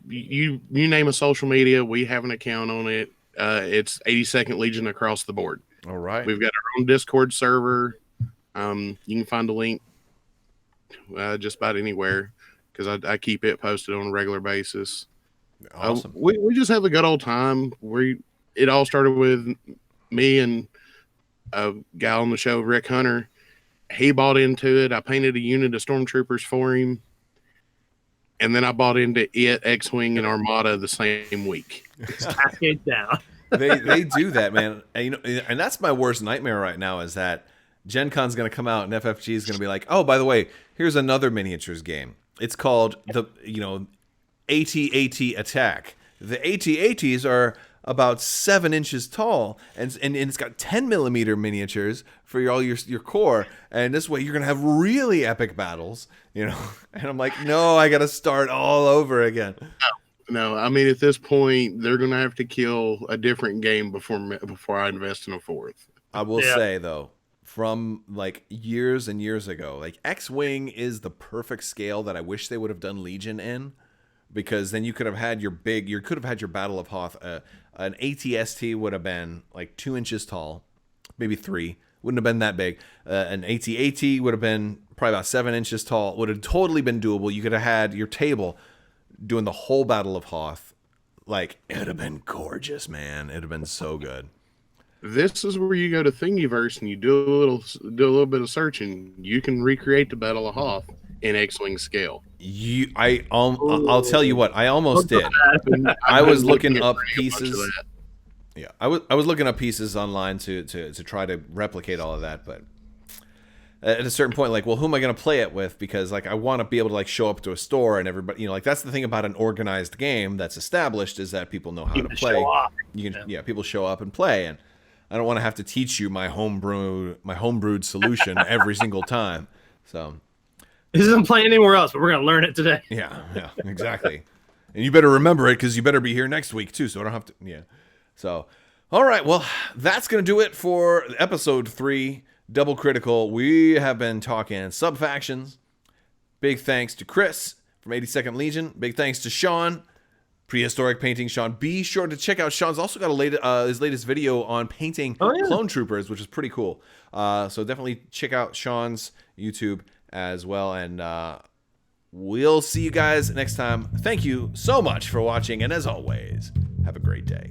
S3: You name a social media, we have an account on it. It's 82nd Legion across the board.
S1: All right.
S3: We've got our own Discord server. You can find a link just about anywhere because I keep it posted on a regular basis.
S1: Awesome.
S3: We just have a good old time. It all started with me and a guy on the show, Rick Hunter. He bought into it. I painted a unit of stormtroopers for him. And then I bought into it, X-Wing, and Armada the same week.
S2: Cascade down.
S1: they do that, man. And, and that's my worst nightmare right now is that Gen Con's going to come out and FFG is going to be like, oh, by the way, here's another miniatures game. It's called the AT-AT Attack. The AT-ATs are about 7 inches tall, and it's got 10 millimeter miniatures for all your core, and this way you're gonna have really epic battles, And I'm like, no, I gotta start all over again.
S3: No, I mean at this point they're gonna have to kill a different game before I invest in a fourth.
S1: I will say though, from like years and years ago, like X-Wing is the perfect scale that I wish they would have done Legion in. Because then you could have had your Battle of Hoth. An ATST would have been like 2 inches tall, maybe 3. Wouldn't have been that big. An AT-AT would have been probably about 7 inches tall. Would have totally been doable. You could have had your table doing the whole Battle of Hoth. Like, it would have been gorgeous, man. It would have been so good.
S3: This is where you go to Thingiverse and you do a little bit of searching. You can recreate the Battle of Hoth in X-Wing scale.
S1: I'll tell you what, I almost did. I was looking up pieces. Yeah, I was looking up pieces online to try to replicate all of that, but at a certain point, like, well, who am I going to play it with? Because like I want to be able to like show up to a store and everybody, like that's the thing about an organized game that's established is that people know how to play. People show up and play, and I don't want to have to teach you my homebrewed solution every single time. So.
S2: This isn't playing anywhere else, but we're going to learn it today.
S1: Yeah, exactly. And you better remember it because you better be here next week, too, so I don't have to... Yeah. So, all right, well, that's going to do it for episode 3, Double Critical. We have been talking Subfactions. Big thanks to Chris from 82nd Legion. Big thanks to Sean, Prehistoric Painting Sean. Be sure to check out Sean's also got his latest video on painting clone troopers, which is pretty cool. So definitely check out Sean's YouTube as well, and we'll see you guys next time. Thank you so much for watching, and as always, have a great day.